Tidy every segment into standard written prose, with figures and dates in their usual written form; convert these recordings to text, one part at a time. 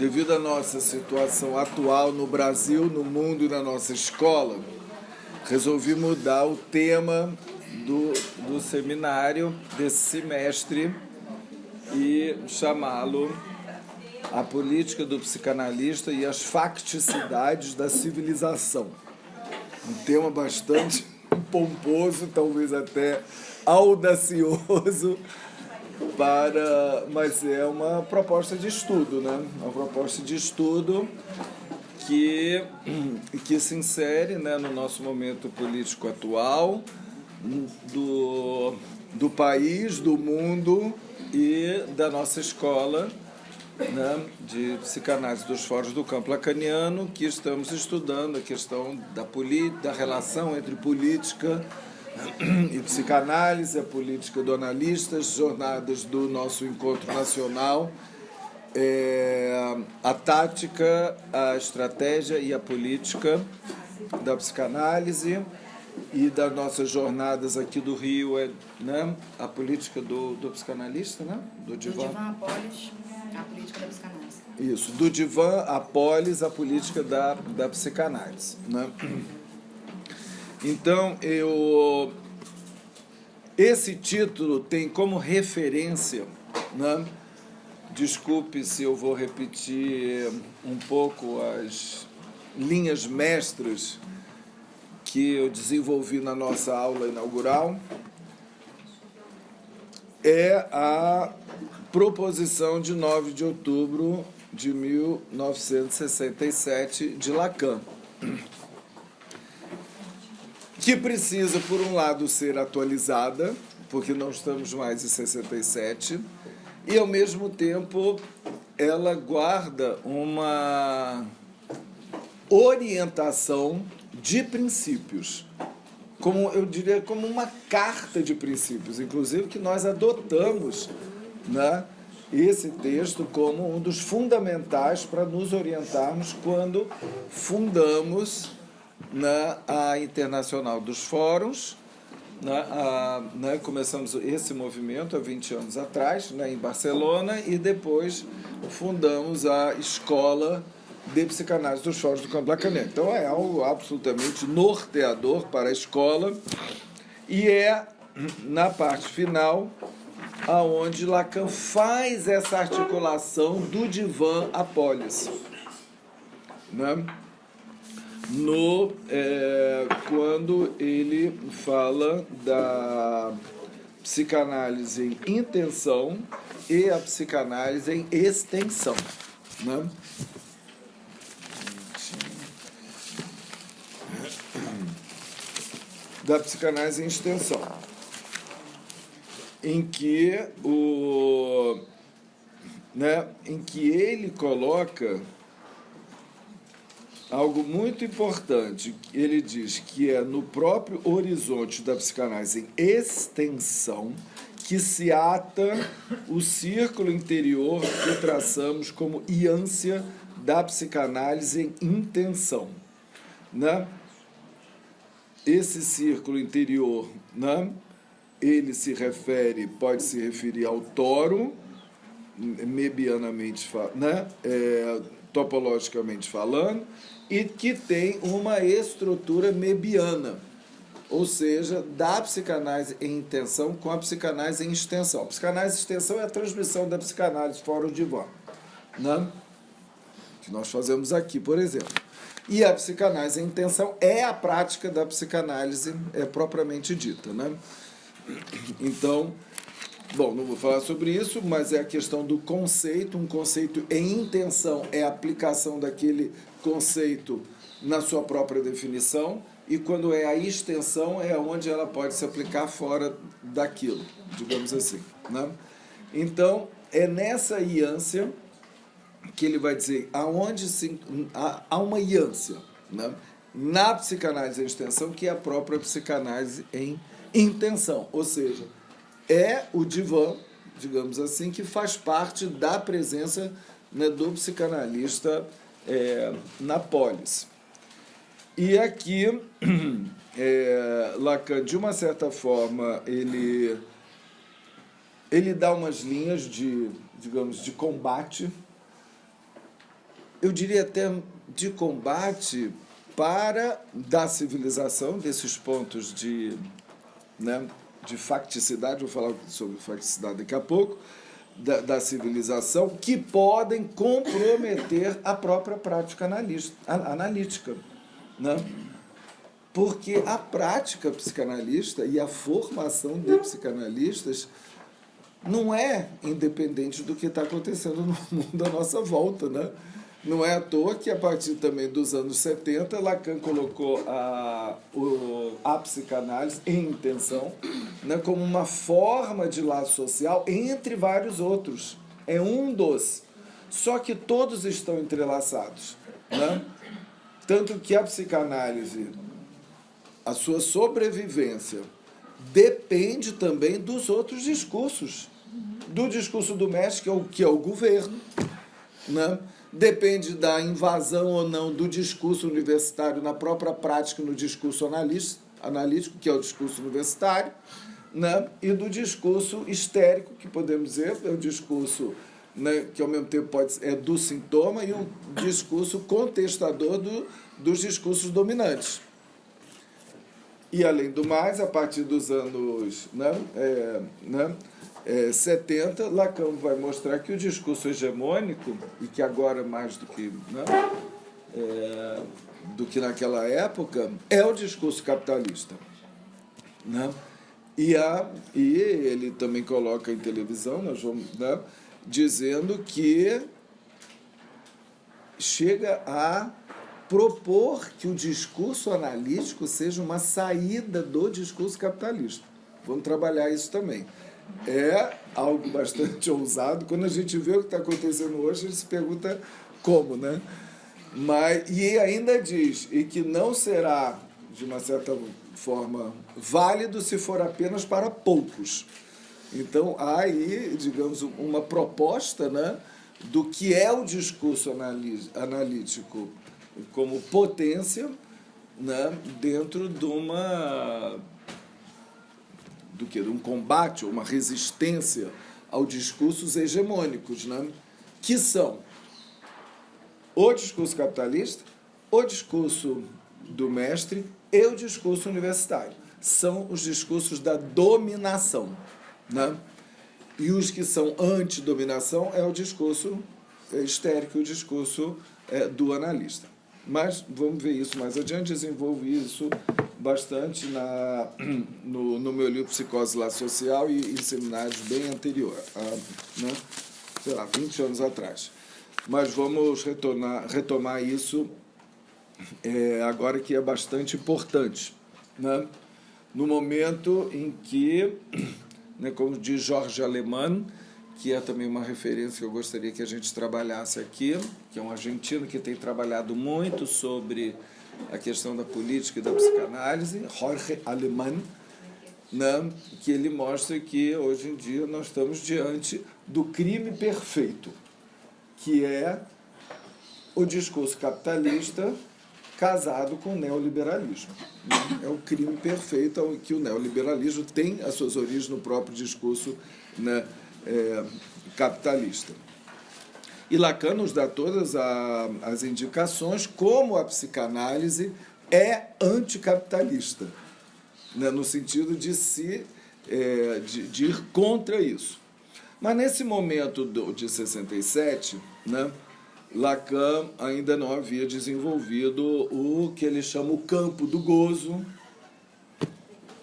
devido à nossa situação atual no Brasil, no mundo e na nossa escola, resolvi mudar o tema do seminário desse semestre e chamá-lo A Política do Psicanalista e as Facticidades da Civilização. Um tema bastante pomposo, talvez até audacioso, mas é uma proposta de estudo, né? Uma proposta de estudo que se insere, né, no nosso momento político atual, do país, do mundo e da nossa escola, né, de psicanálise dos fóruns do campo lacaniano, que estamos estudando a questão da relação entre política e psicanálise, a política do analista, as jornadas do nosso encontro nacional, a tática, a estratégia e a política da psicanálise, e das nossas jornadas aqui do Rio, né, a política do psicanalista, né? Do divã à polis, a política da psicanálise. Isso, do divã à polis, a política da psicanálise, né? Então, esse título tem como referência, né? Desculpe se eu vou repetir um pouco as linhas mestras que eu desenvolvi na nossa aula inaugural, é a proposição de 9 de outubro de 1967 de Lacan, que precisa, por um lado, ser atualizada, porque não estamos mais em 67, e, ao mesmo tempo, ela guarda uma orientação de princípios, como eu diria, como uma carta de princípios, inclusive que nós adotamos, né, esse texto como um dos fundamentais para nos orientarmos quando fundamos, né, a Internacional dos Fóruns, né, começamos esse movimento há 20 anos atrás, né, em Barcelona, e depois fundamos a Escola de Psicanálise dos Fóruns do Campo Lacaniano. Então é algo absolutamente norteador para a escola, e é na parte final aonde Lacan faz essa articulação do divã à polis, né? Quando ele fala da psicanálise em intenção e a psicanálise em extensão, né? Da psicanálise em extensão, em que ele coloca algo muito importante. Ele diz que é no próprio horizonte da psicanálise em extensão que se ata o círculo interior que traçamos como íância da psicanálise em intenção, né? Esse círculo interior, né, ele pode se referir ao toro, mebianamente, né, topologicamente falando, e que tem uma estrutura mebiana, ou seja, da psicanálise em intenção com a psicanálise em extensão. A psicanálise em extensão é a transmissão da psicanálise fora o divã, né, que nós fazemos aqui, por exemplo. E a psicanálise em intenção é a prática da psicanálise propriamente dita, né? Então, bom, não vou falar sobre isso, mas é a questão do conceito. Um conceito em intenção é a aplicação daquele conceito na sua própria definição, e quando é a extensão é onde ela pode se aplicar fora daquilo, digamos assim, né? Então, é nessa íância que ele vai dizer aonde há uma íância, né, na psicanálise em extensão, que é a própria psicanálise em intenção, ou seja, é o divã, digamos assim, que faz parte da presença, né, do psicanalista na polis. E aqui, Lacan, de uma certa forma, ele dá umas linhas de, digamos, de combate eu diria até de combate da civilização, desses pontos de, né, de facticidade, vou falar sobre facticidade daqui a pouco, da civilização, que podem comprometer a própria prática analítica, né? Porque a prática psicanalista e a formação de psicanalistas não é independente do que está acontecendo no mundo à nossa volta, né? Não é à toa que, a partir também dos anos 70, Lacan colocou a psicanálise em intenção, né, como uma forma de laço social entre vários outros. É um dos. Só que todos estão entrelaçados, né? Tanto que a psicanálise, a sua sobrevivência, depende também dos outros discursos. Do discurso do mestre, que é o governo, né? Depende da invasão ou não do discurso universitário na própria prática, no discurso analítico, que é o discurso universitário, né? E do discurso histérico, que podemos dizer é o discurso, né, que ao mesmo tempo é do sintoma, e o discurso contestador dos discursos dominantes. E, além do mais, a partir dos anos 70, Lacan vai mostrar que o discurso hegemônico, e que agora mais do que, do que naquela época, é o discurso capitalista, né? E ele também coloca em televisão, nós vamos, né, dizendo que chega a propor que o discurso analítico seja uma saída do discurso capitalista. Vamos trabalhar isso também. É algo bastante ousado. Quando a gente vê o que está acontecendo hoje, a gente se pergunta como, né? E ainda diz, e que não será, de uma certa forma, válido se for apenas para poucos. Então, há aí, digamos, uma proposta, né, do que é o discurso analítico como potência, né, dentro de um combate, uma resistência aos discursos hegemônicos, né, que são o discurso capitalista, o discurso do mestre e o discurso universitário. São os discursos da dominação, né? E os que são anti-dominação é o discurso histérico, o discurso do analista. Mas vamos ver isso mais adiante, desenvolvi isso bastante no meu livro Psicose e Laço Social e em seminários bem anterior, né? Sei lá, 20 anos atrás. Mas vamos retomar isso agora, que é bastante importante, né? No momento em que, né, como diz Jorge Alemán, que é também uma referência que eu gostaria que a gente trabalhasse aqui, que é um argentino que tem trabalhado muito sobre a questão da política e da psicanálise, Jorge Alemán, né, que ele mostra que hoje em dia nós estamos diante do crime perfeito, que é o discurso capitalista casado com o neoliberalismo. É o crime perfeito que o neoliberalismo tem as suas origens no próprio discurso, né, capitalista. E Lacan nos dá todas as indicações como a psicanálise é anticapitalista, né, no sentido de ir contra isso. Mas nesse momento de 67, né, Lacan ainda não havia desenvolvido o que ele chama o campo do gozo,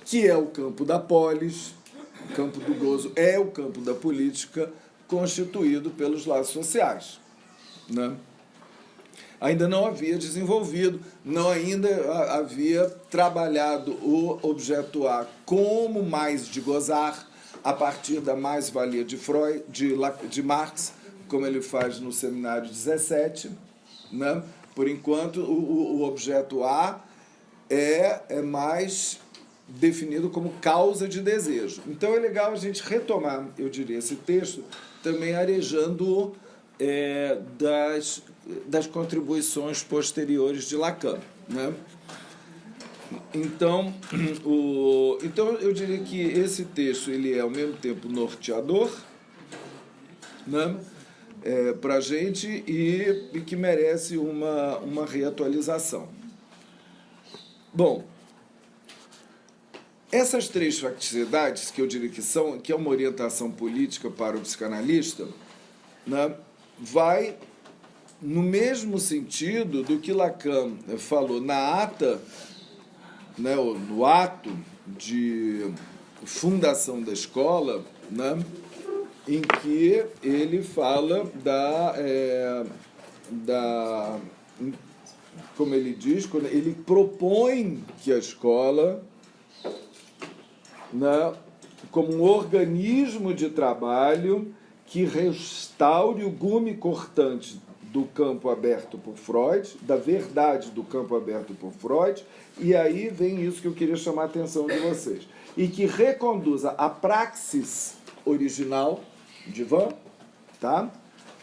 que é o campo da polis. O campo do gozo é o campo da política, constituído pelos laços sociais, né? Ainda não havia desenvolvido, ainda havia trabalhado o objeto A como mais de gozar, a partir da mais-valia de Freud, de Marx, como ele faz no seminário 17, né? Por enquanto, o objeto A é mais definido como causa de desejo. Então é legal a gente retomar, eu diria, esse texto, também arejando das contribuições posteriores de Lacan, né? Então, eu diria que esse texto ele é, ao mesmo tempo, norteador, né? para a gente e que merece uma reatualização. Bom, essas 3 facticidades, que eu diria que é uma orientação política para o psicanalista, né, vai no mesmo sentido do que Lacan falou na ata, né, no ato de fundação da escola, né, em que ele fala como ele diz, quando ele propõe que a escola, né, como um organismo de trabalho que restaure o gume cortante do campo aberto por Freud, da verdade do campo aberto por Freud, e aí vem isso que eu queria chamar a atenção de vocês, e que reconduza a praxis original de Van, tá?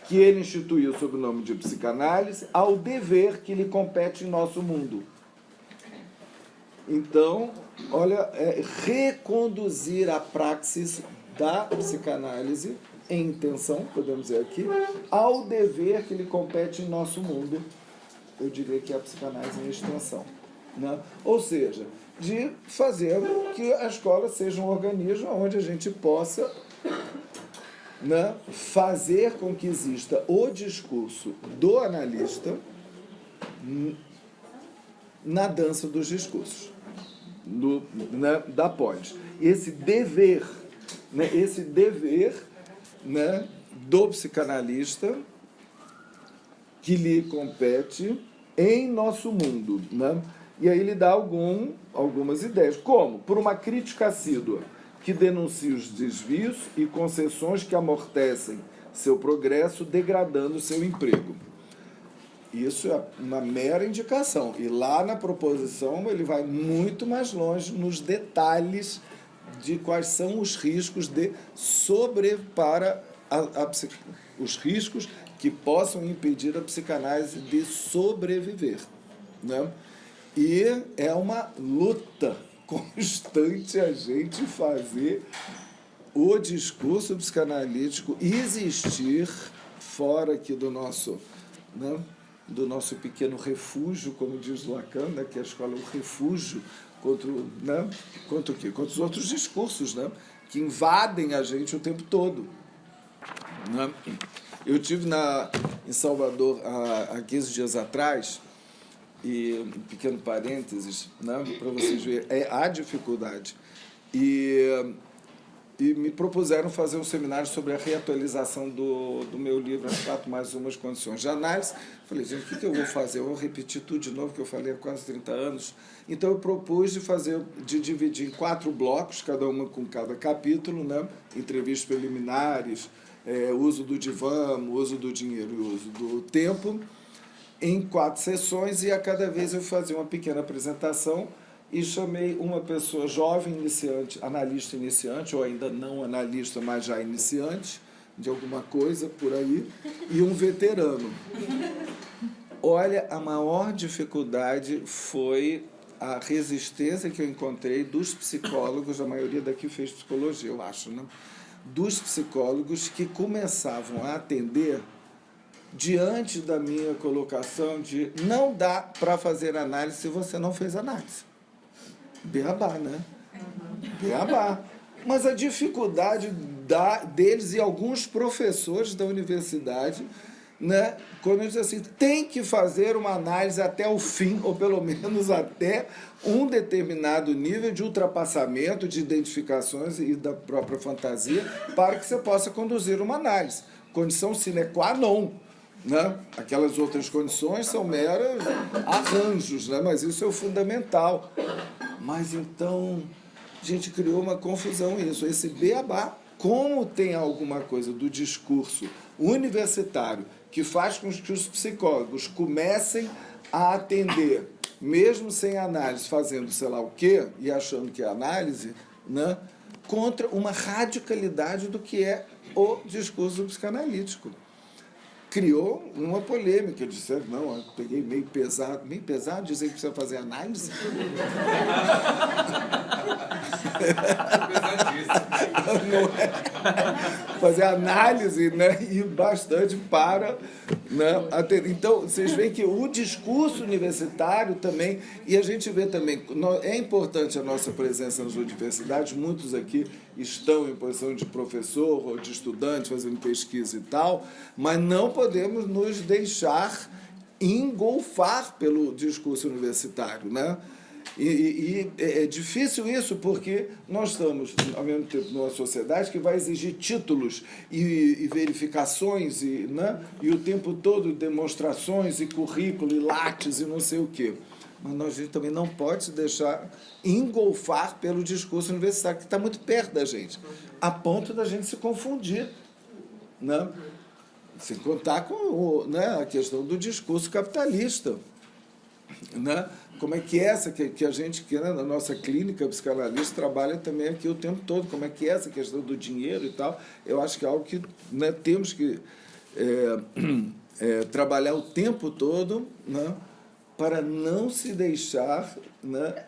Que ele instituiu sob o nome de psicanálise, ao dever que lhe compete em nosso mundo. Então, olha, reconduzir a praxis da psicanálise em intenção, podemos dizer aqui, ao dever que lhe compete em nosso mundo. Eu diria que é a psicanálise em extensão, né? Ou seja, de fazer que a escola seja um organismo onde a gente possa, né, fazer com que exista o discurso do analista na dança dos discursos, né, da polis. Esse dever, né, do psicanalista que lhe compete em nosso mundo, né? E aí ele dá algumas ideias, como por uma crítica assídua que denuncia os desvios e concessões que amortecem seu progresso, degradando seu emprego. Isso é uma mera indicação. E lá na proposição ele vai muito mais longe nos detalhes de quais são os riscos os riscos que possam impedir a psicanálise de sobreviver, né? E é uma luta constante a gente fazer o discurso psicanalítico existir fora aqui do nosso, né, do nosso pequeno refúgio, como diz Lacan, né, que a escola é um refúgio contra, né, contra o quê? Contra os outros discursos, né, que invadem a gente o tempo todo, né? Eu estive em Salvador há 15 dias atrás, e um pequeno parênteses, né, para vocês verem, a dificuldade. E me propuseram fazer um seminário sobre a reatualização do meu livro, As 4 mais Umas Condições de Análise. Falei, gente, o que eu vou fazer? Eu vou repetir tudo de novo, que eu falei há quase 30 anos. Então, eu propus de dividir em 4 blocos, cada uma com cada capítulo, né, entrevistas preliminares, uso do divã, uso do dinheiro e uso do tempo, em 4 sessões, e a cada vez eu fazia uma pequena apresentação e chamei uma pessoa jovem, iniciante, analista iniciante, ou ainda não analista, mas já iniciante, de alguma coisa por aí, e um veterano. Olha, a maior dificuldade foi a resistência que eu encontrei dos psicólogos, a maioria daqui fez psicologia, eu acho, né? Dos psicólogos que começavam a atender diante da minha colocação de não dá para fazer análise se você não fez análise. Beabá, né? Beabá. Mas a dificuldade deles e alguns professores da universidade, né, quando eles dizem assim, tem que fazer uma análise até o fim, ou pelo menos até um determinado nível de ultrapassamento de identificações e da própria fantasia, para que você possa conduzir uma análise. Condição sine qua non, né? Aquelas outras condições são meros arranjos, né? Mas isso é o fundamental. Mas então, a gente criou uma confusão isso. Esse beabá, como tem alguma coisa do discurso universitário que faz com que os psicólogos comecem a atender, mesmo sem análise, fazendo sei lá o quê, e achando que é análise, né? Contra uma radicalidade do que é o discurso psicanalítico. Criou uma polêmica. Eu disse, não, eu peguei meio pesado, dizer que precisa fazer análise. Não é? Fazer análise, né? E bastante para, né? Então, vocês veem que o discurso universitário também, e a gente vê também, é importante a nossa presença nas universidades, muitos aqui estão em posição de professor ou de estudante, fazendo pesquisa e tal, mas não podemos nos deixar engolfar pelo discurso universitário, né? E é difícil isso porque nós estamos, ao mesmo tempo, numa sociedade que vai exigir títulos e verificações né? E o tempo todo demonstrações e currículo e lattes e não sei o quê. Mas a gente também não pode se deixar engolfar pelo discurso universitário, que está muito perto da gente, a ponto da gente se confundir, né? Sem contar com né, a questão do discurso capitalista, né? Como é que é essa que a gente, que né, na nossa clínica psicanalista, trabalha também aqui o tempo todo, como é que é essa questão do dinheiro e tal. Eu acho que é algo que né, temos que trabalhar o tempo todo, né, para não se deixar, né,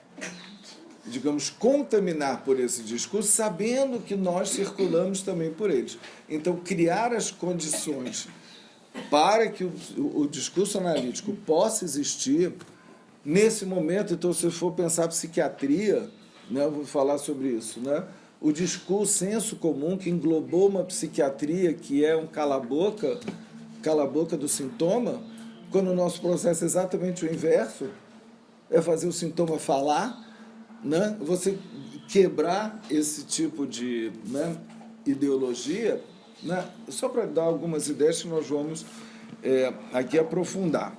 digamos, contaminar por esse discurso, sabendo que nós circulamos também por eles. Então, criar as condições para que o discurso analítico possa existir nesse momento. Então, se for pensar psiquiatria, né, eu vou falar sobre isso, né? O discurso senso comum que englobou uma psiquiatria que é um cala-boca do sintoma, quando o nosso processo é exatamente o inverso, é fazer o sintoma falar, né? Você quebrar esse tipo de né, ideologia, né? Só para dar algumas ideias que nós vamos aqui aprofundar,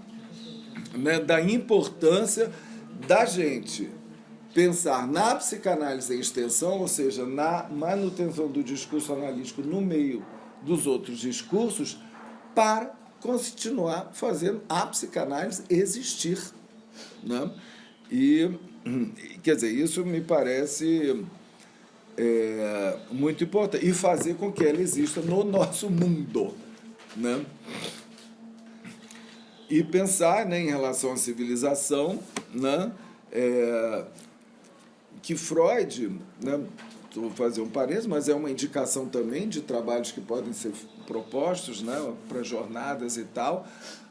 né? Da importância da gente pensar na psicanálise em extensão, ou seja, na manutenção do discurso analítico no meio dos outros discursos, para continuar fazendo a psicanálise existir, né? E, quer dizer, isso me parece muito importante. E fazer com que ela exista no nosso mundo, né? E pensar né, em relação à civilização, né? Que Freud, né? Vou fazer um parênteses, mas é uma indicação também de trabalhos que podem ser propostos, né? Para jornadas e tal.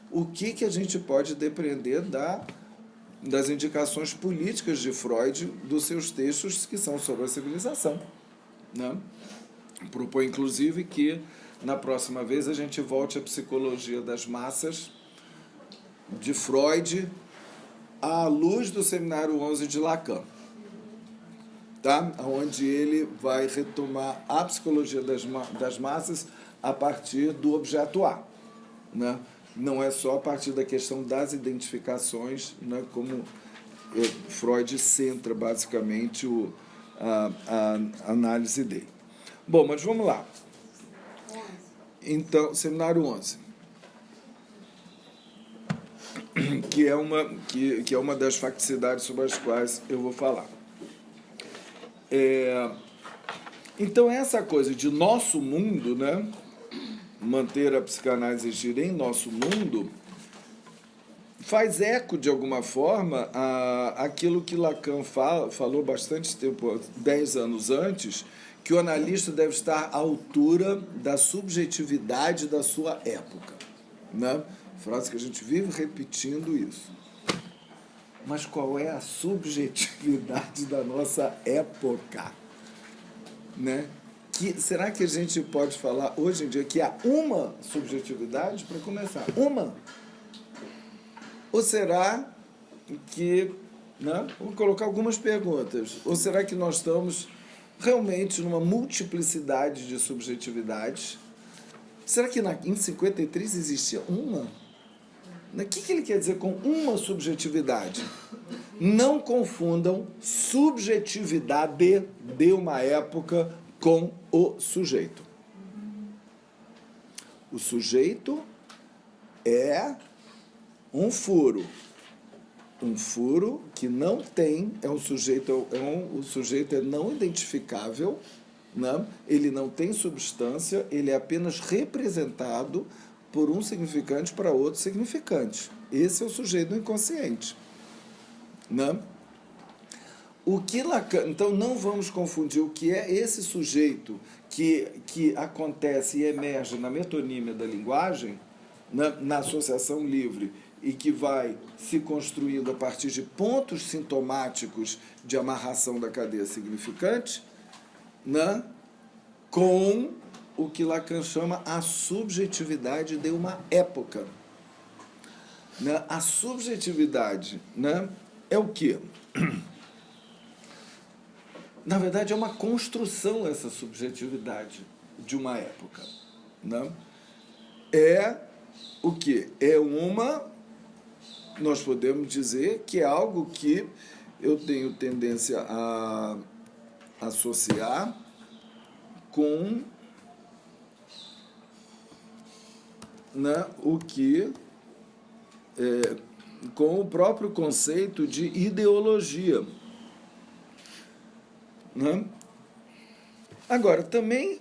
O que a gente pode depreender das indicações políticas de Freud, dos seus textos que são sobre a civilização, né? Propõe, inclusive, que na próxima vez a gente volte à psicologia das massas de Freud à luz do Seminário 11 de Lacan, tá? Onde ele vai retomar a psicologia das massas a partir do objeto A, né? Não é só a partir da questão das identificações, né, como Freud centra basicamente a análise dele. Bom, mas vamos lá. Então, Seminário 11, que é uma das facticidades sobre as quais eu vou falar. Então, essa coisa de nosso mundo, né, manter a psicanálise existir em nosso mundo, faz eco, de alguma forma, aquilo que Lacan falou bastante tempo, 10 anos antes, que o analista deve estar à altura da subjetividade da sua época, né? Frase que a gente vive repetindo isso. Mas qual é a subjetividade da nossa época, né? Será que a gente pode falar hoje em dia que há uma subjetividade, para começar? Uma? Ou será que... Né? Vou colocar algumas perguntas. Ou será que nós estamos realmente numa multiplicidade de subjetividades? Será que em 53 existia uma? O que ele quer dizer com uma subjetividade? Não confundam subjetividade de uma época com o sujeito. O sujeito é um furo. Um furo que não tem, o sujeito é não identificável, né? Ele não tem substância, ele é apenas representado por um significante para outro significante. Esse é o sujeito do inconsciente, né? O que Lacan, então não vamos confundir o que é esse sujeito que acontece e emerge na metonímia da linguagem, na associação livre, e que vai se construindo a partir de pontos sintomáticos de amarração da cadeia significante, com o que Lacan chama a subjetividade de uma época. A subjetividade é o quê? Na verdade, é uma construção essa subjetividade de uma época. É o quê? Nós podemos dizer que é algo que eu tenho tendência a associar com com o próprio conceito de ideologia. Agora, também,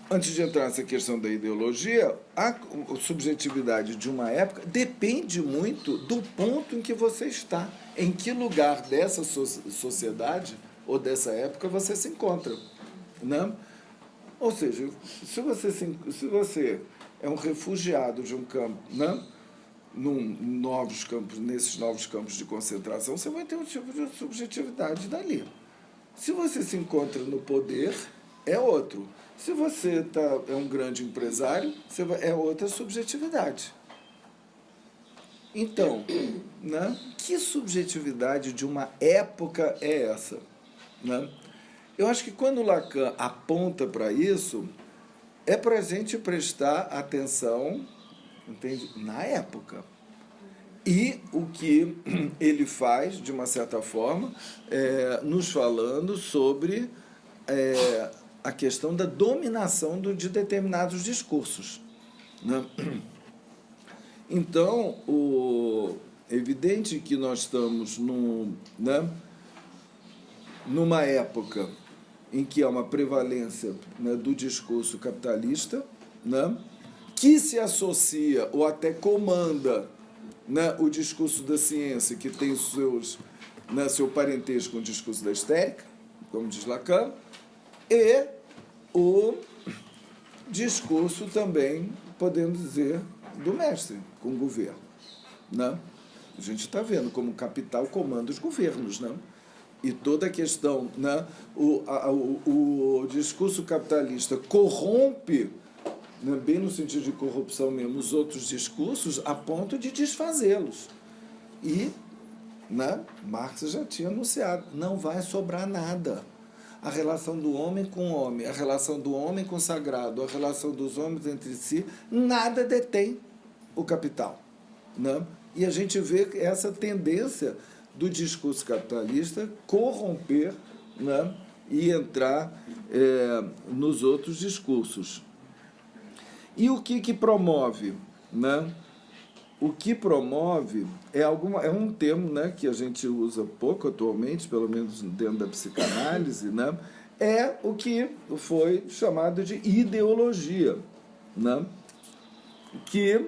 antes de entrar nessa questão da ideologia, a subjetividade de uma época depende muito do ponto em que você está, em que lugar dessa sociedade ou dessa época você se encontra. Ou seja, se você é um refugiado de um campo, nesses novos campos de concentração, você vai ter um tipo de subjetividade dali. Se você se encontra no poder, é outro. Se você é um grande empresário, é outra subjetividade. Então, que subjetividade de uma época é essa? Eu acho que quando Lacan aponta para isso, é para a gente prestar atenção, entende? Na época. E o que ele faz, de uma certa forma, nos falando sobre a questão da dominação de determinados discursos. Então, é evidente que nós estamos numa época em que há uma prevalência do discurso capitalista, que se associa ou até comanda o discurso da ciência, que tem seu parentesco com o discurso da histérica, como diz Lacan, e o discurso também, podemos dizer, do mestre, com o governo. A gente está vendo como o capital comanda os governos. E toda a questão, o discurso capitalista corrompe, bem no sentido de corrupção mesmo, os outros discursos, a ponto de desfazê-los. E Marx já tinha anunciado, não vai sobrar nada. A relação do homem com o homem, a relação do homem com o sagrado, a relação dos homens entre si, nada detém o capital. E a gente vê essa tendência do discurso capitalista corromper e entrar nos outros discursos. E o que promove? O que promove é um termo que a gente usa pouco atualmente, pelo menos dentro da psicanálise, é o que foi chamado de ideologia. Que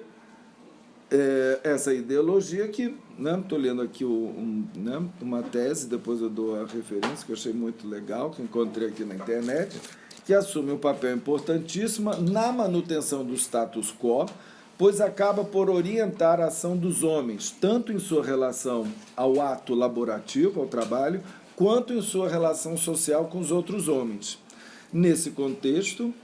essa ideologia que... Estou lendo aqui uma tese, depois eu dou a referência, que eu achei muito legal, que encontrei aqui na internet, que assume um papel importantíssimo na manutenção do status quo, pois acaba por orientar a ação dos homens, tanto em sua relação ao ato laborativo, ao trabalho, quanto em sua relação social com os outros homens. Nesse contexto,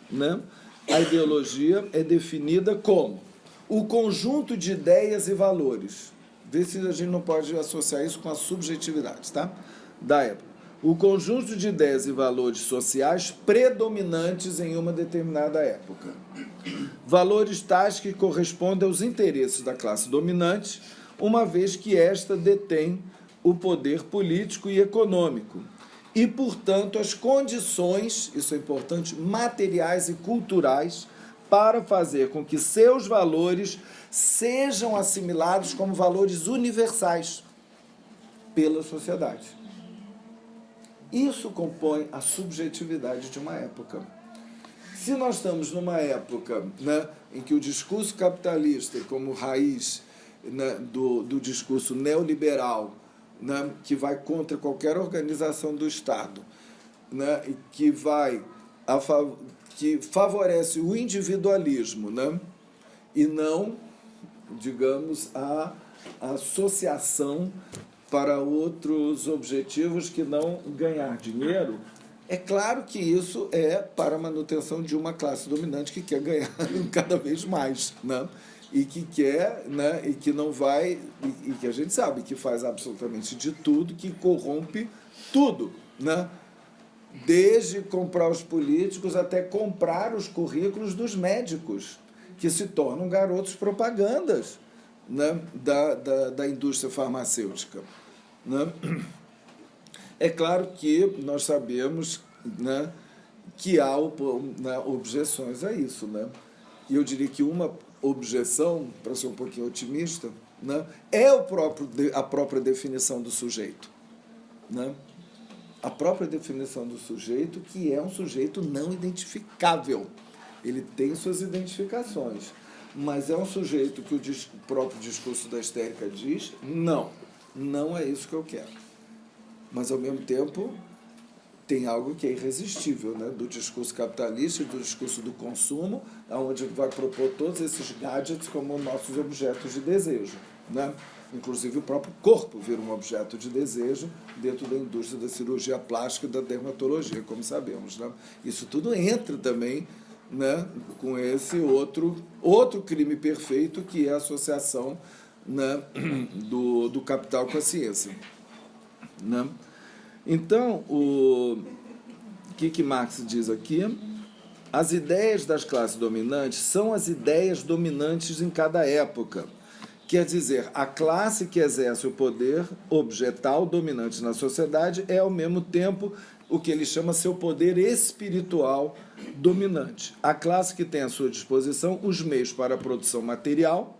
a ideologia é definida como o conjunto de ideias e valores. Vê se a gente não pode associar isso com a subjetividade, da época. O conjunto de ideias e valores sociais predominantes em uma determinada época. Valores tais que correspondem aos interesses da classe dominante, uma vez que esta detém o poder político e econômico. E, portanto, as condições, isso é importante, materiais e culturais, para fazer com que seus valores sejam assimilados como valores universais pela sociedade. Isso compõe a subjetividade de uma época. Se nós estamos numa época em que o discurso capitalista, como raiz do discurso neoliberal, né, que vai contra qualquer organização do Estado, né, e que favorece o individualismo, né, e não, digamos, a associação para outros objetivos que não ganhar dinheiro. É claro que isso é para a manutenção de uma classe dominante que quer ganhar cada vez mais, né? E que quer, né? E que não vai, e que a gente sabe que faz absolutamente de tudo, que corrompe tudo, né? Desde comprar os políticos até comprar os currículos dos médicos, que se tornam garotos propagandas, né? da indústria farmacêutica, né? É claro que nós sabemos, né, que há objeções a isso, né? E eu diria que uma objeção, para ser um pouquinho otimista, né, é a própria definição do sujeito, né? A própria definição do sujeito, que é um sujeito não identificável. Ele tem suas identificações, mas é um sujeito que o próprio discurso da Histérica diz, não é isso que eu quero. Mas, ao mesmo tempo, tem algo que é irresistível, né? Do discurso capitalista e do discurso do consumo, onde vai propor todos esses gadgets como nossos objetos de desejo, né? Inclusive, o próprio corpo vira um objeto de desejo dentro da indústria da cirurgia plástica e da dermatologia, como sabemos, né? Isso tudo entra também, né, com esse outro crime perfeito, que é a associação, né, do capital com a ciência, né? Então, o que Marx diz aqui? As ideias das classes dominantes são as ideias dominantes em cada época. Quer dizer, a classe que exerce o poder objetal dominante na sociedade é, ao mesmo tempo, o que ele chama seu poder espiritual dominante. A classe que tem à sua disposição os meios para a produção material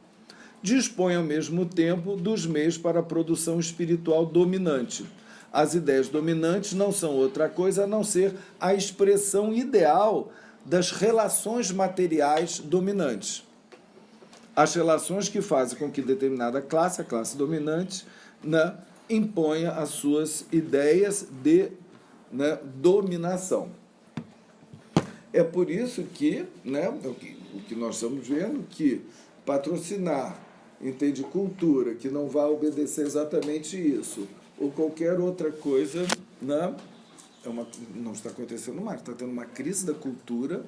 dispõe, ao mesmo tempo, dos meios para a produção espiritual dominante. As ideias dominantes não são outra coisa a não ser a expressão ideal das relações materiais dominantes. As relações que fazem com que determinada classe, a classe dominante, né, imponha as suas ideias de, né, dominação. É por isso que, né, o que nós estamos vendo, que patrocinar, entende, cultura, que não vai obedecer exatamente isso, ou qualquer outra coisa, né? Não está acontecendo mais, está tendo uma crise da cultura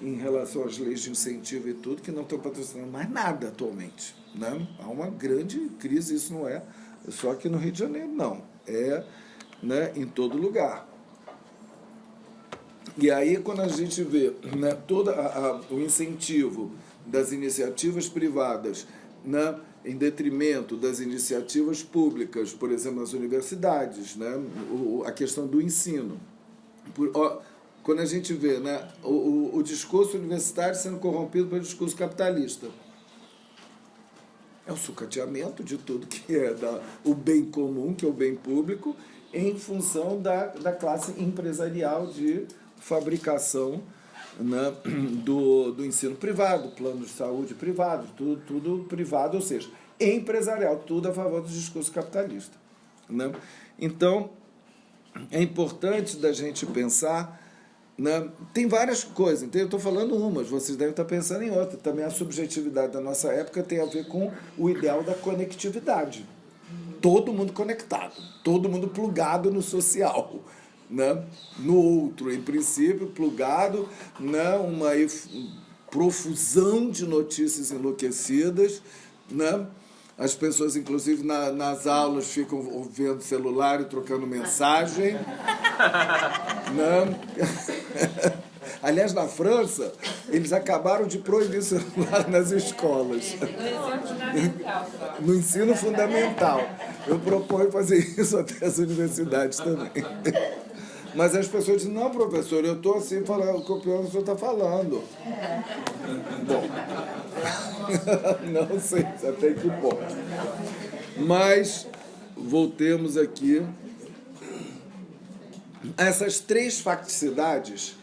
em relação às leis de incentivo e tudo, que não estão patrocinando mais nada atualmente, né? Há uma grande crise, isso não é só aqui no Rio de Janeiro, não. É, né, em todo lugar. E aí, quando a gente vê, né, todo o incentivo das iniciativas privadas, né, em detrimento das iniciativas públicas, por exemplo, nas universidades, né, a questão do ensino. Quando a gente vê, né, o discurso universitário sendo corrompido pelo discurso capitalista, é o sucateamento de tudo que é o bem comum, que é o bem público, em função da classe empresarial de fabricação, né, do ensino privado, plano de saúde privado, tudo privado, ou seja, empresarial, tudo a favor do discurso capitalista, né? Então, é importante da gente pensar, né? Tem várias coisas, então eu estou falando umas, vocês devem estar pensando em outras. Também a subjetividade da nossa época tem a ver com o ideal da conectividade. Todo mundo conectado, todo mundo plugado no social, né? No outro, em princípio, plugado, né? Uma profusão de notícias enlouquecidas, né? As pessoas, inclusive, nas aulas ficam vendo celular e trocando mensagem, né? Aliás, na França, eles acabaram de proibir o celular nas escolas. No ensino fundamental. Eu proponho fazer isso até as universidades também. Mas as pessoas dizem, não, professor, eu estou assim falando, copiando o que o senhor está falando. Bom, não sei até que ponto. Mas, voltemos aqui. Essas três facticidades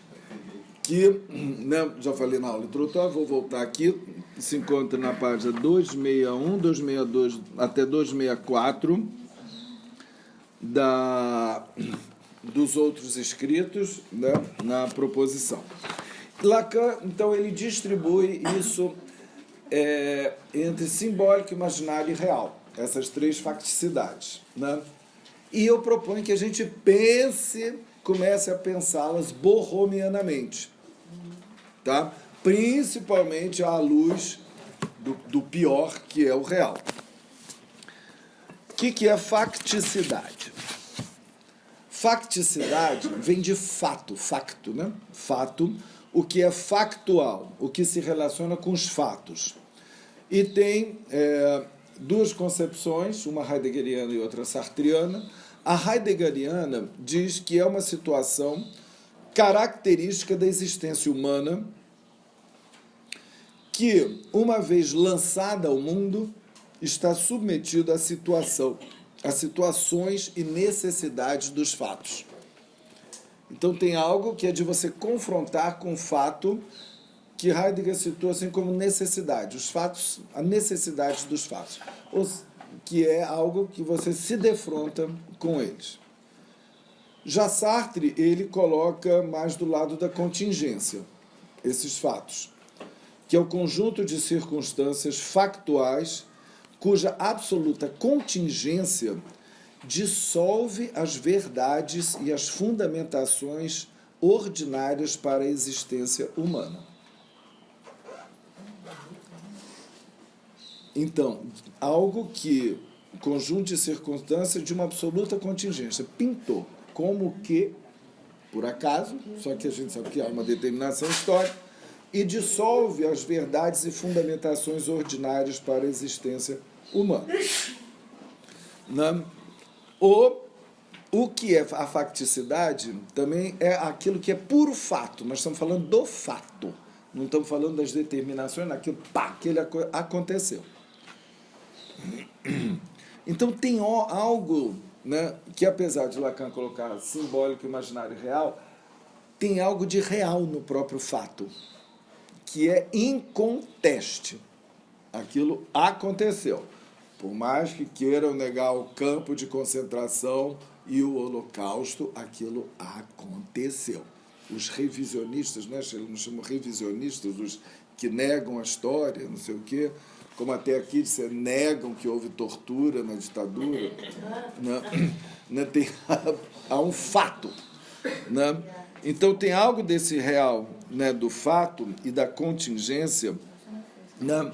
que, né, já falei na aula introdutória, vou voltar aqui, se encontra na página 261, 262 até 264, dos outros escritos, né, na proposição. Lacan, então, ele distribui isso entre simbólico, imaginário e real, essas três facticidades, né? E eu proponho que a gente comece a pensá-las borromianamente, tá? Principalmente à luz do pior, que é o real. O que é facticidade? Facticidade vem de fato, facto, né? Fato, o que é factual, o que se relaciona com os fatos. E tem duas concepções, uma heideggeriana e outra sartreana. A heideggeriana diz que é uma situação característica da existência humana que, uma vez lançada ao mundo, está submetida a situações e necessidades dos fatos. Então tem algo que é de você confrontar com o fato que Heidegger citou assim como necessidade, os fatos, a necessidade dos fatos, que é algo que você se defronta com eles. Já Sartre, ele coloca mais do lado da contingência, esses fatos, que é o conjunto de circunstâncias factuais cuja absoluta contingência dissolve as verdades e as fundamentações ordinárias para a existência humana. Então, algo que, conjunto de circunstâncias de uma absoluta contingência, pintou como que, por acaso, só que a gente sabe que há uma determinação histórica, e dissolve as verdades e fundamentações ordinárias para a existência humana. O que é a facticidade também é aquilo que é puro fato. Nós estamos falando do fato. Não estamos falando das determinações, daquilo que ele aconteceu. Então tem algo, né, que, apesar de Lacan colocar simbólico, imaginário e real, tem algo de real no próprio fato, que é inconteste. Aquilo aconteceu. Por mais que queiram negar o campo de concentração e o Holocausto, aquilo aconteceu. Os revisionistas, né, eles chamam revisionistas, os que negam a história, não sei o quê, como até aqui negam que houve tortura na ditadura, né, há um fato, né? Então tem algo desse real, né, do fato e da contingência, né,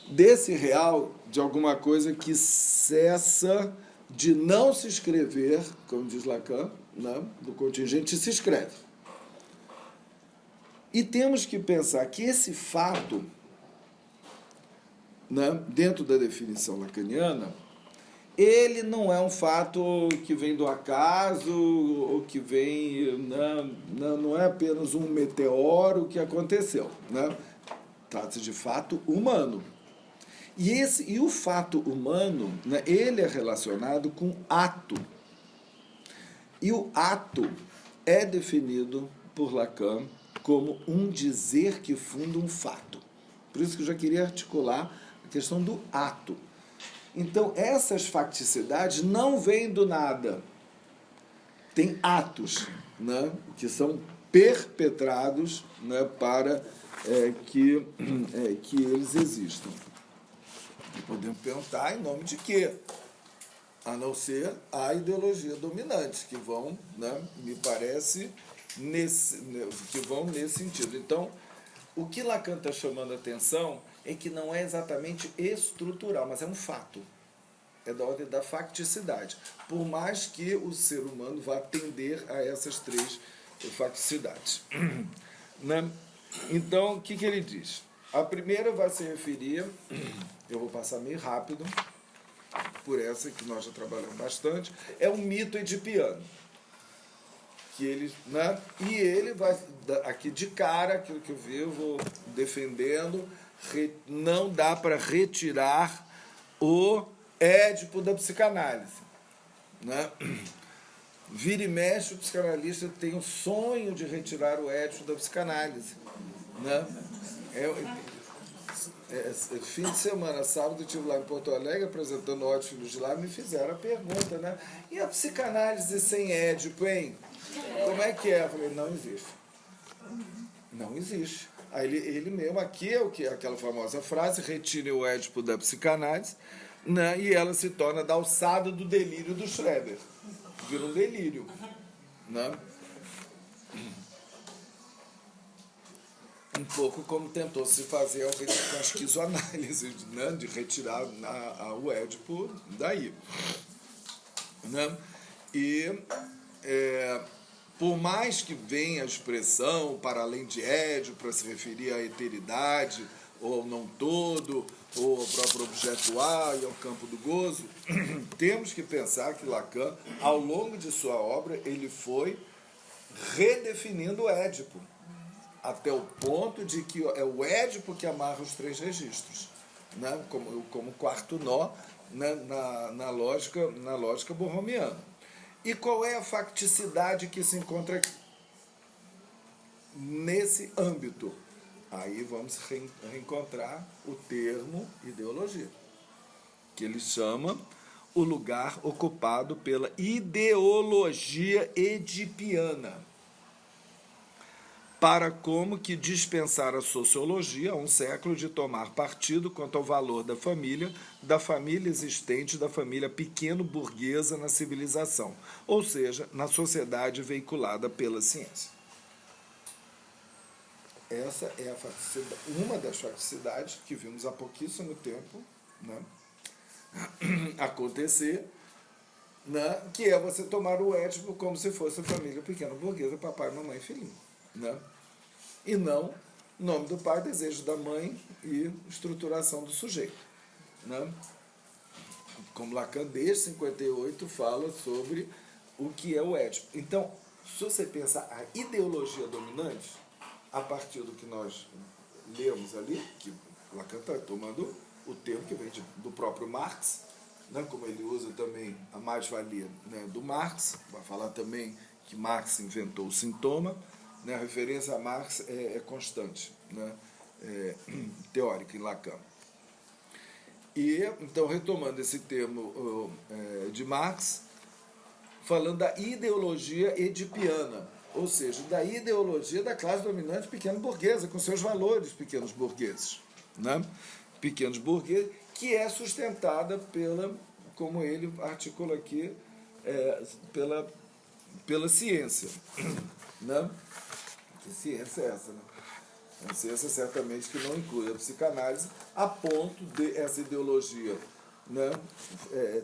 desse real, de alguma coisa que cessa de não se escrever, como diz Lacan, né, do contingente se escreve. E temos que pensar que esse fato, né, dentro da definição lacaniana, ele não é um fato que vem do acaso, ou que vem, não é apenas um meteoro que aconteceu, né? Trata-se de fato humano. E o fato humano, né, ele é relacionado com ato. E o ato é definido por Lacan como um dizer que funda um fato. Por isso que eu já queria articular a questão do ato. Então, essas facticidades não vêm do nada. Tem atos, né, que são perpetrados, né, para que eles existam. E podemos perguntar em nome de quê? A não ser a ideologia dominante, que vão, né, me parece, que vão nesse sentido. Então, o que Lacan está chamando a atenção é que não é exatamente estrutural, mas é um fato. É da ordem da facticidade. Por mais que o ser humano vá tender a essas três facticidades. Né? Então, o que ele diz? A primeira vai se referir, eu vou passar meio rápido, por essa que nós já trabalhamos bastante, é um mito edipiano. Que ele, né? E ele vai, aqui de cara, aquilo que eu vi, eu vou defendendo, não dá para retirar o Édipo da psicanálise, né? Vira e mexe, o psicanalista tem o sonho de retirar o Édipo da psicanálise, né? fim de semana, sábado, eu estive lá em Porto Alegre apresentando Ódio Filhos de Lá, me fizeram a pergunta, né? E a psicanálise sem Édipo, hein? Como é que é? Eu falei, não existe. Não existe. Aí ele mesmo, aqui é o que é aquela famosa frase, retire o Édipo da psicanálise, né? E ela se torna da alçada do delírio do Schreber. Vira um delírio, né? Um pouco como tentou se fazer com a esquizoanálise, né? De retirar o Édipo daí, né? E por mais que venha a expressão para além de Édipo para se referir à eternidade ou ao não todo ou ao próprio objeto A e ao campo do gozo, temos que pensar que Lacan, ao longo de sua obra, ele foi redefinindo o Édipo, até o ponto de que é o Édipo que amarra os três registros, né? como quarto nó, né? na lógica borromiana. E qual é a facticidade que se encontra nesse âmbito? Aí vamos reencontrar o termo ideologia, que ele chama o lugar ocupado pela ideologia edipiana, para como que dispensar a sociologia há um século de tomar partido quanto ao valor da família existente, da família pequeno-burguesa na civilização, ou seja, na sociedade veiculada pela ciência. Essa é uma das facticidades que vimos há pouquíssimo tempo, né, acontecer, né, que é você tomar o Édipo como se fosse a família pequeno-burguesa, papai, mamãe e filhinho. Né? E não nome do pai, desejo da mãe e estruturação do sujeito. Né? Como Lacan, desde 58, fala sobre o que é o Édipo. Então, se você pensar a ideologia dominante, a partir do que nós lemos ali, que Lacan está tomando o termo que vem do próprio Marx, né? Como ele usa também a mais-valia, né, do Marx, vai falar também que Marx inventou o sintoma, né? A referência a Marx é constante, né? Teórica em Lacan. E, então, retomando esse termo de Marx, falando da ideologia edipiana, ou seja, da ideologia da classe dominante pequeno-burguesa, com seus valores pequenos burgueses, né? Pequenos burgueses, que é sustentada pela, como ele articula aqui, pela ciência, né? Que ciência é essa, né? Uma ciência certamente que não inclui a psicanálise, a ponto de essa ideologia, né,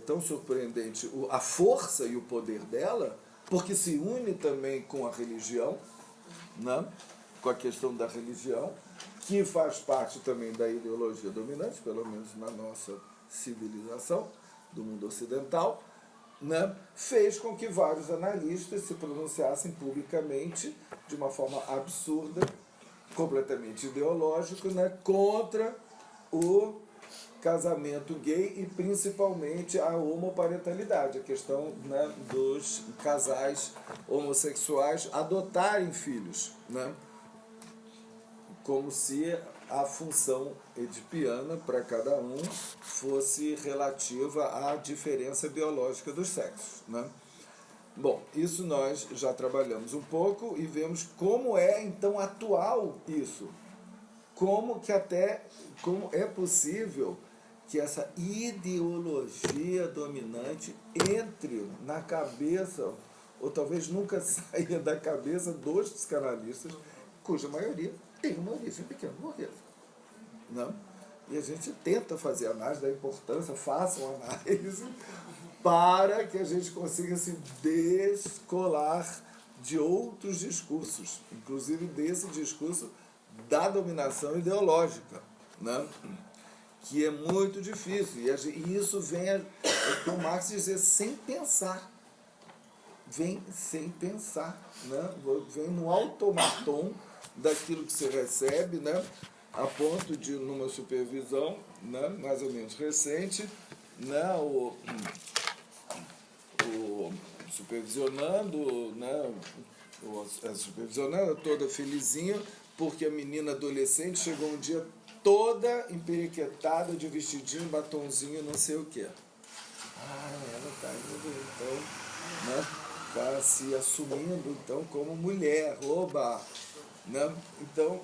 tão surpreendente, a força e o poder dela, porque se une também com a religião, né, com a questão da religião, que faz parte também da ideologia dominante, pelo menos na nossa civilização, do mundo ocidental, né, fez com que vários analistas se pronunciassem publicamente de uma forma absurda, completamente ideológico, né, contra o casamento gay e principalmente a homoparentalidade, a questão, né, dos casais homossexuais adotarem filhos, né, como se a função edipiana para cada um fosse relativa à diferença biológica dos sexos, né? Bom, isso nós já trabalhamos um pouco e vemos como é então atual isso, como é possível que essa ideologia dominante entre na cabeça, ou talvez nunca saia da cabeça dos psicanalistas, cuja maioria tem uma origem pequeno-burguesa. Não? E a gente tenta fazer análise da importância, façam análise, para que a gente consiga se descolar de outros discursos, inclusive desse discurso da dominação ideológica, né? Que é muito difícil. E isso vem, com Marx dizer, sem pensar. Vem sem pensar, né? Vem no automaton daquilo que você recebe, né? A ponto de, numa supervisão, né, mais ou menos recente, né, o supervisionando, né, supervisionando toda felizinha, porque a menina adolescente chegou um dia toda emperiquetada de vestidinho, batonzinho, não sei o quê. Ela está indo, então, né? Está se assumindo, então, como mulher, oba, né? Então,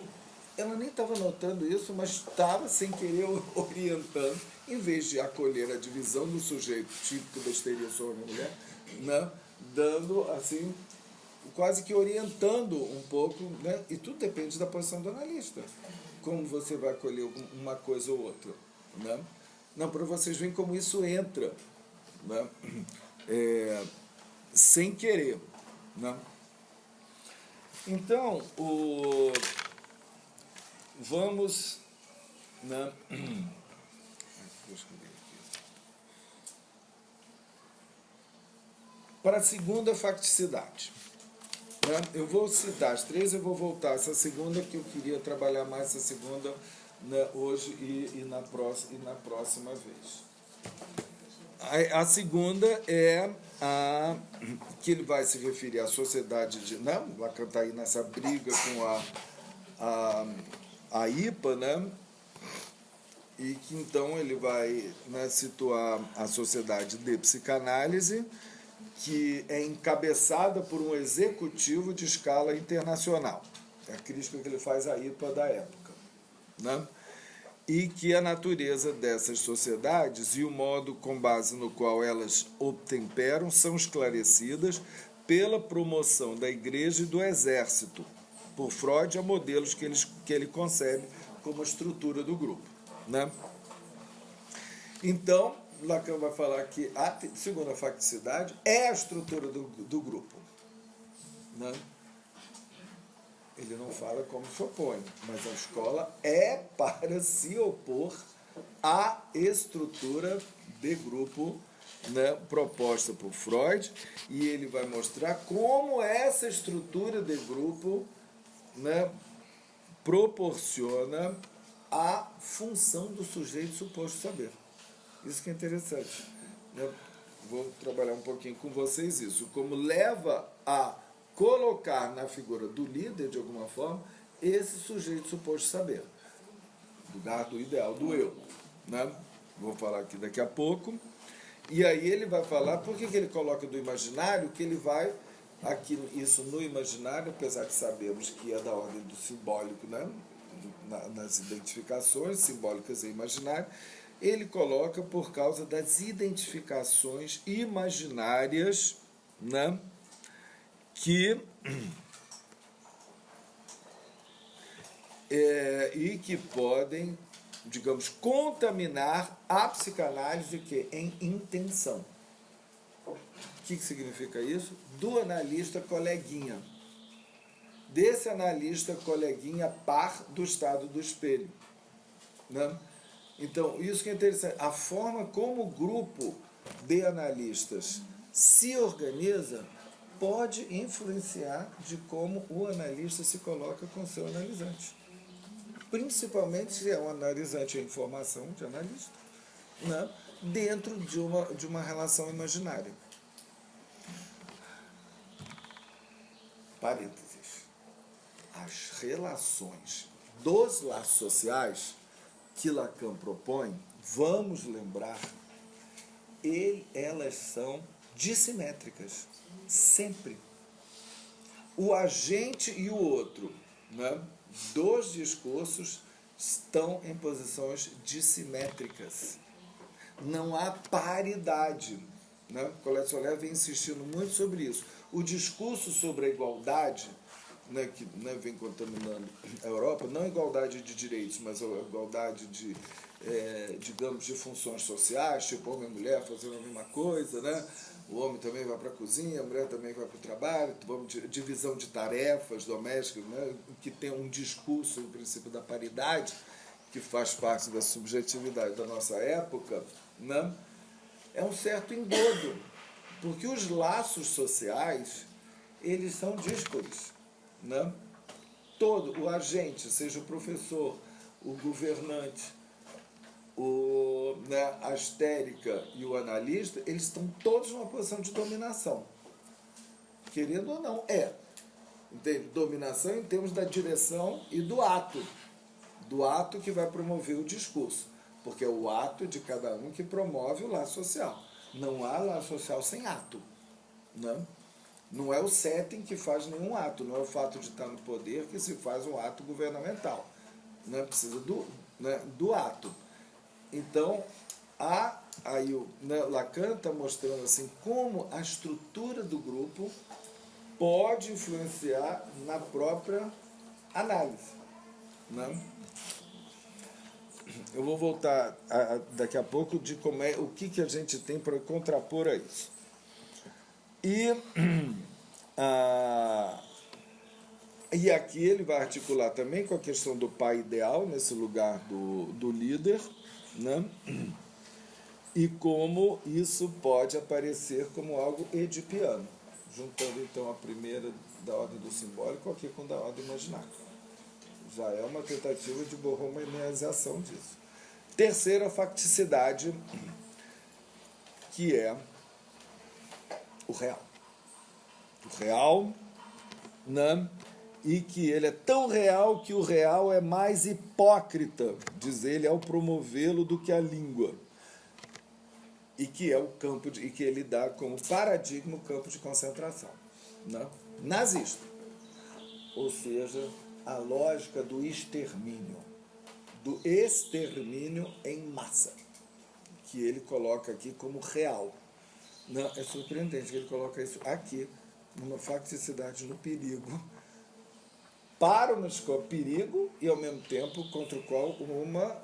ela nem estava notando isso, mas estava, sem querer, orientando, em vez de acolher a divisão do sujeito típico da histeria sobre a mulher, né? Dando, assim, quase que orientando um pouco, né? E tudo depende da posição do analista. Como você vai acolher uma coisa ou outra, né? Não, para vocês verem como isso entra, né? Sem querer, né? Então, vamos, né? Para a segunda facticidade, né? Eu vou citar as três, eu vou voltar essa segunda, que eu queria trabalhar mais essa segunda, né, hoje e na próxima vez. A segunda é a que ele vai se referir à sociedade de... Né? Lacan está aí nessa briga com a IPA, né? E que então ele vai, né, situar a sociedade de psicanálise, que é encabeçada por um executivo de escala internacional. É a crítica que ele faz à IPA da época, né? E que a natureza dessas sociedades e o modo com base no qual elas obtemperam são esclarecidas pela promoção da igreja e do exército. Por Freud, há modelos que ele concebe como a estrutura do grupo, né? Então, Lacan vai falar que a segunda facticidade é a estrutura do grupo, né? Ele não fala como se opõe, mas a escola é para se opor à estrutura de grupo, né, proposta por Freud, e ele vai mostrar como essa estrutura de grupo, né, proporciona a função do sujeito suposto saber. Isso que é interessante, né? Vou trabalhar um pouquinho com vocês isso, como leva a colocar na figura do líder, de alguma forma, esse sujeito suposto saber, lugar do ideal do eu, né? Vou falar aqui daqui a pouco. E aí ele vai falar por que ele coloca do imaginário, que ele vai, aqui, isso no imaginário, apesar de sabermos que é da ordem do simbólico, né? Nas identificações simbólicas e imaginárias, ele coloca por causa das identificações imaginárias, né? E que podem, digamos, contaminar a psicanálise que em intenção. O que significa isso? Do analista coleguinha. Desse analista coleguinha par do estado do espelho, né? Então, isso que é interessante. A forma como o grupo de analistas se organiza pode influenciar de como o analista se coloca com o seu analisante. Principalmente se é um analisante em formação de analista, né, dentro de uma relação imaginária. Parênteses. As relações dos laços sociais que Lacan propõe, vamos lembrar, elas são dissimétricas. Sempre. O agente e o outro, né, dos discursos estão em posições dissimétricas. Não há paridade, né? Colette Soler vem insistindo muito sobre isso. O discurso sobre a igualdade, né, que, né, vem contaminando a Europa, não a igualdade de direitos, mas a igualdade de, digamos, de funções sociais, tipo homem e mulher fazendo a mesma coisa, né? O homem também vai para a cozinha, a mulher também vai para o trabalho, divisão de tarefas domésticas, né, que tem um discurso, o princípio da paridade, que faz parte da subjetividade da nossa época, né? É um certo engodo, porque os laços sociais, eles são díspares, né? Todo o agente, seja o professor, o governante, né, a histérica e o analista, eles estão todos numa posição de dominação. Querendo ou não, entende? Dominação em termos da direção e do ato do ato que vai promover o discurso, porque é o ato de cada um que promove o laço social. Não há laço social sem ato, né? Não é o setting que faz nenhum ato, não é o fato de estar no poder que se faz um ato governamental. Não é precisa do ato. Então, aí o Lacan está mostrando assim, como a estrutura do grupo pode influenciar na própria análise, né? Eu vou voltar daqui a pouco de o que a gente tem para contrapor a isso. E aqui ele vai articular também com a questão do pai ideal, nesse lugar do líder, né? E como isso pode aparecer como algo edipiano, juntando então a primeira da ordem do simbólico aqui com a da ordem imaginária. Já é uma tentativa de borromanização disso. Terceira facticidade, que é o real. O real, né? E que ele é tão real que o real é mais hipócrita, diz ele, ao promovê-lo do que a língua. E que é o campo e que ele dá como paradigma o campo de concentração, né? Nazista. Ou seja, a lógica do extermínio em massa, que ele coloca aqui como real. Não, é surpreendente que ele coloca isso aqui, numa facticidade no perigo, para uma escola, perigo, e ao mesmo tempo contra o qual uma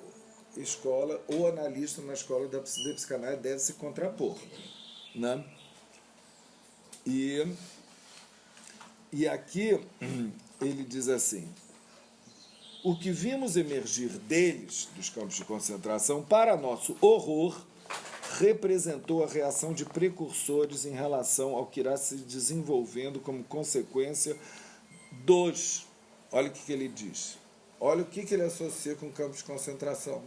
escola ou analista na escola da psicanálise deve se contrapor, né? E aqui ele diz assim: o que vimos emergir deles, dos campos de concentração, para nosso horror, representou a reação de precursores em relação ao que irá se desenvolvendo como consequência dos... Olha o que ele diz. Olha o que ele associa com campos de concentração.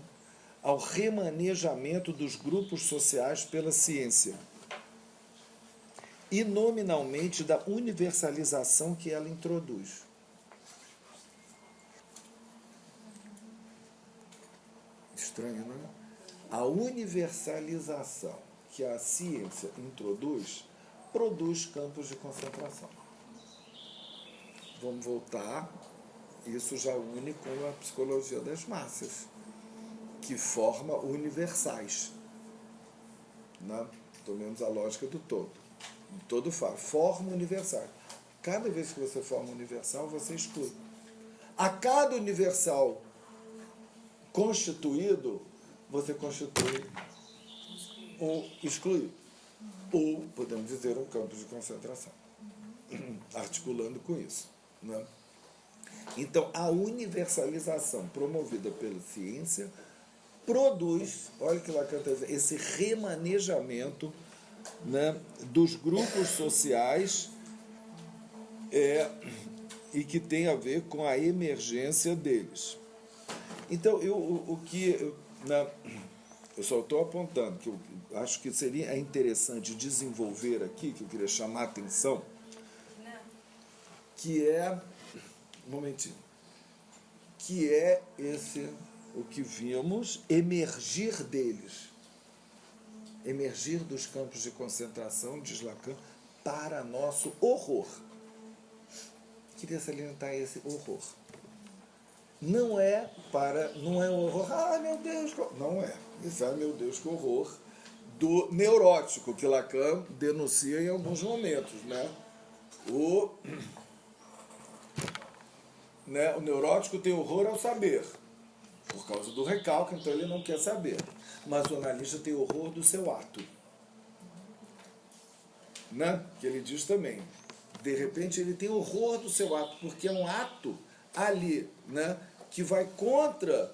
Ao remanejamento dos grupos sociais pela ciência. E nominalmente da universalização que ela introduz. Estranho, não é? A universalização que a ciência introduz, produz campos de concentração. Vamos voltar, isso já une com a psicologia das massas, que forma universais, né? Pelo menos a lógica do todo. O todo forma universal. Cada vez que você forma universal, você exclui. A cada universal constituído, você constitui ou exclui, ou, podemos dizer, um campo de concentração, articulando com isso, né? Então, a universalização promovida pela ciência produz, olha que Lacan está dizendo, esse remanejamento, né, dos grupos sociais e que tem a ver com a emergência deles. Então, eu só estou apontando que eu acho que seria interessante desenvolver aqui, que eu queria chamar a atenção, que é, um momentinho, que é o que vimos emergir deles, emergir dos campos de concentração, diz Lacan, para nosso horror. Queria salientar esse horror. Não é um horror, meu Deus, não é. Isso é, meu Deus, que horror, do neurótico, que Lacan denuncia em alguns momentos, né? O neurótico tem horror ao saber, por causa do recalque, então ele não quer saber. Mas o analista tem horror do seu ato, né? Que ele diz também. De repente ele tem horror do seu ato, porque é um ato ali, né, que vai contra,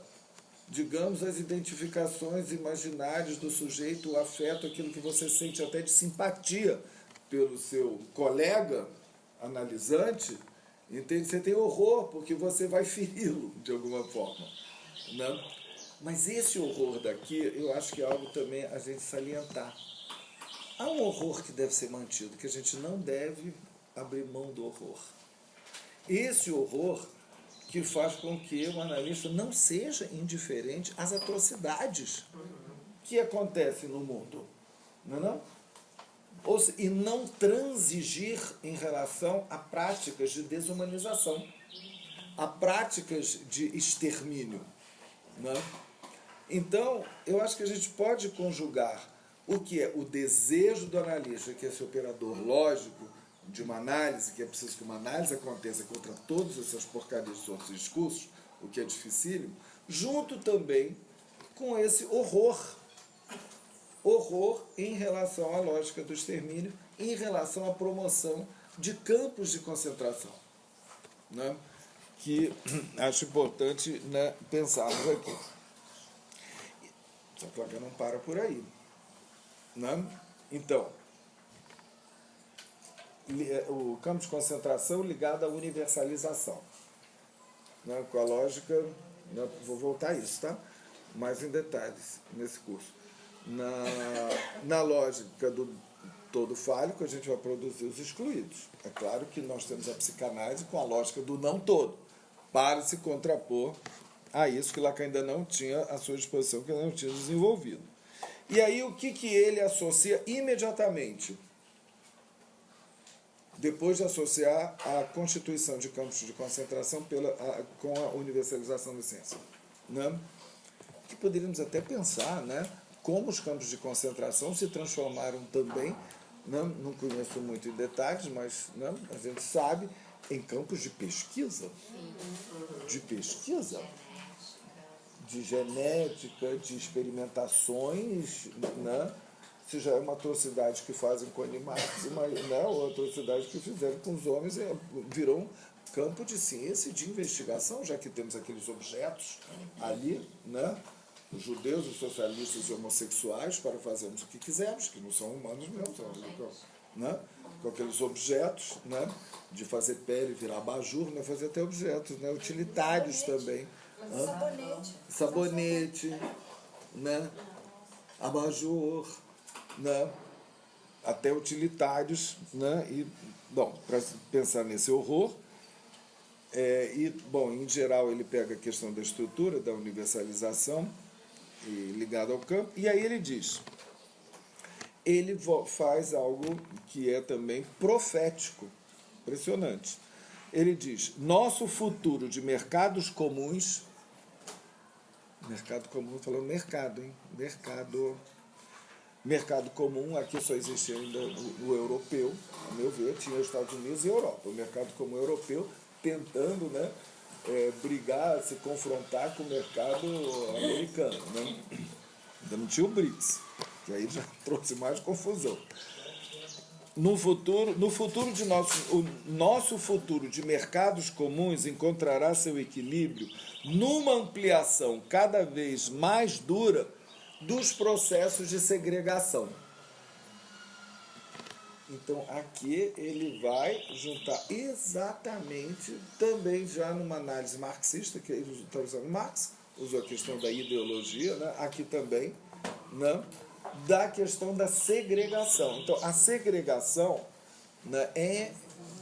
digamos, as identificações imaginárias do sujeito, o afeto, aquilo que você sente até de simpatia pelo seu colega analisante, entende? Você tem horror, porque você vai feri-lo de alguma forma, né? Mas esse horror daqui, eu acho que é algo também a gente salientar. Há um horror que deve ser mantido, que a gente não deve abrir mão do horror. Esse horror que faz com que o analista não seja indiferente às atrocidades que acontecem no mundo, não é não? E não transigir em relação a práticas de desumanização, a práticas de extermínio, não é? Então, eu acho que a gente pode conjugar o que é o desejo do analista, que é esse operador lógico de uma análise, que é preciso que uma análise aconteça contra todas essas porcarias de outros discursos, o que é dificílimo, junto também com esse horror em relação à lógica do extermínio, em relação à promoção de campos de concentração, né? Que acho importante, né, pensarmos aqui. Essa placa não para por aí, né? Então, o campo de concentração ligado à universalização, né, com a lógica, né, vou voltar a isso, tá? Mais em detalhes nesse curso. Na lógica do todo fálico, a gente vai produzir os excluídos. É claro que nós temos a psicanálise com a lógica do não todo, para se contrapor a isso que Lacan ainda não tinha à sua disposição, que ainda não tinha desenvolvido. E aí, o que ele associa imediatamente? Depois de associar a constituição de campos de concentração com a universalização da ciência, né? Que poderíamos até pensar, né, como os campos de concentração se transformaram também, não conheço muito em detalhes, mas a gente sabe, em campos de pesquisa, de genética, de experimentações, né? Se já é uma atrocidade que fazem com animais, ou atrocidade que fizeram com os homens, virou um campo de ciência e de investigação, já que temos aqueles objetos ali, né? Os judeus, os socialistas e homossexuais, para fazermos o que quisermos, que não são humanos mesmo, né? Com aqueles objetos, né? De fazer pele virar abajur, né? Fazer até objetos, né? Utilitários também. Sabonete, né? Abajur, né? Até utilitários, né? E, bom, para pensar nesse horror, em geral ele pega a questão da estrutura, da universalização, e ligado ao campo, e aí ele diz, ele faz algo que é também profético, impressionante. Ele diz, nosso futuro de mercados comuns, mercado comum, falando mercado, hein? Mercado comum, aqui só existe ainda o europeu, a meu ver, tinha os Estados Unidos e a Europa, o mercado comum europeu tentando, né, brigar, se confrontar com o mercado americano, né? Ainda não tinha o BRICS, que aí já trouxe mais confusão. O nosso futuro de mercados comuns encontrará seu equilíbrio numa ampliação cada vez mais dura dos processos de segregação. Então, aqui ele vai juntar exatamente, também já numa análise marxista, que ele está usando Marx, usou a questão da ideologia, né? Aqui também, né? Da questão da segregação. Então, a segregação, né, é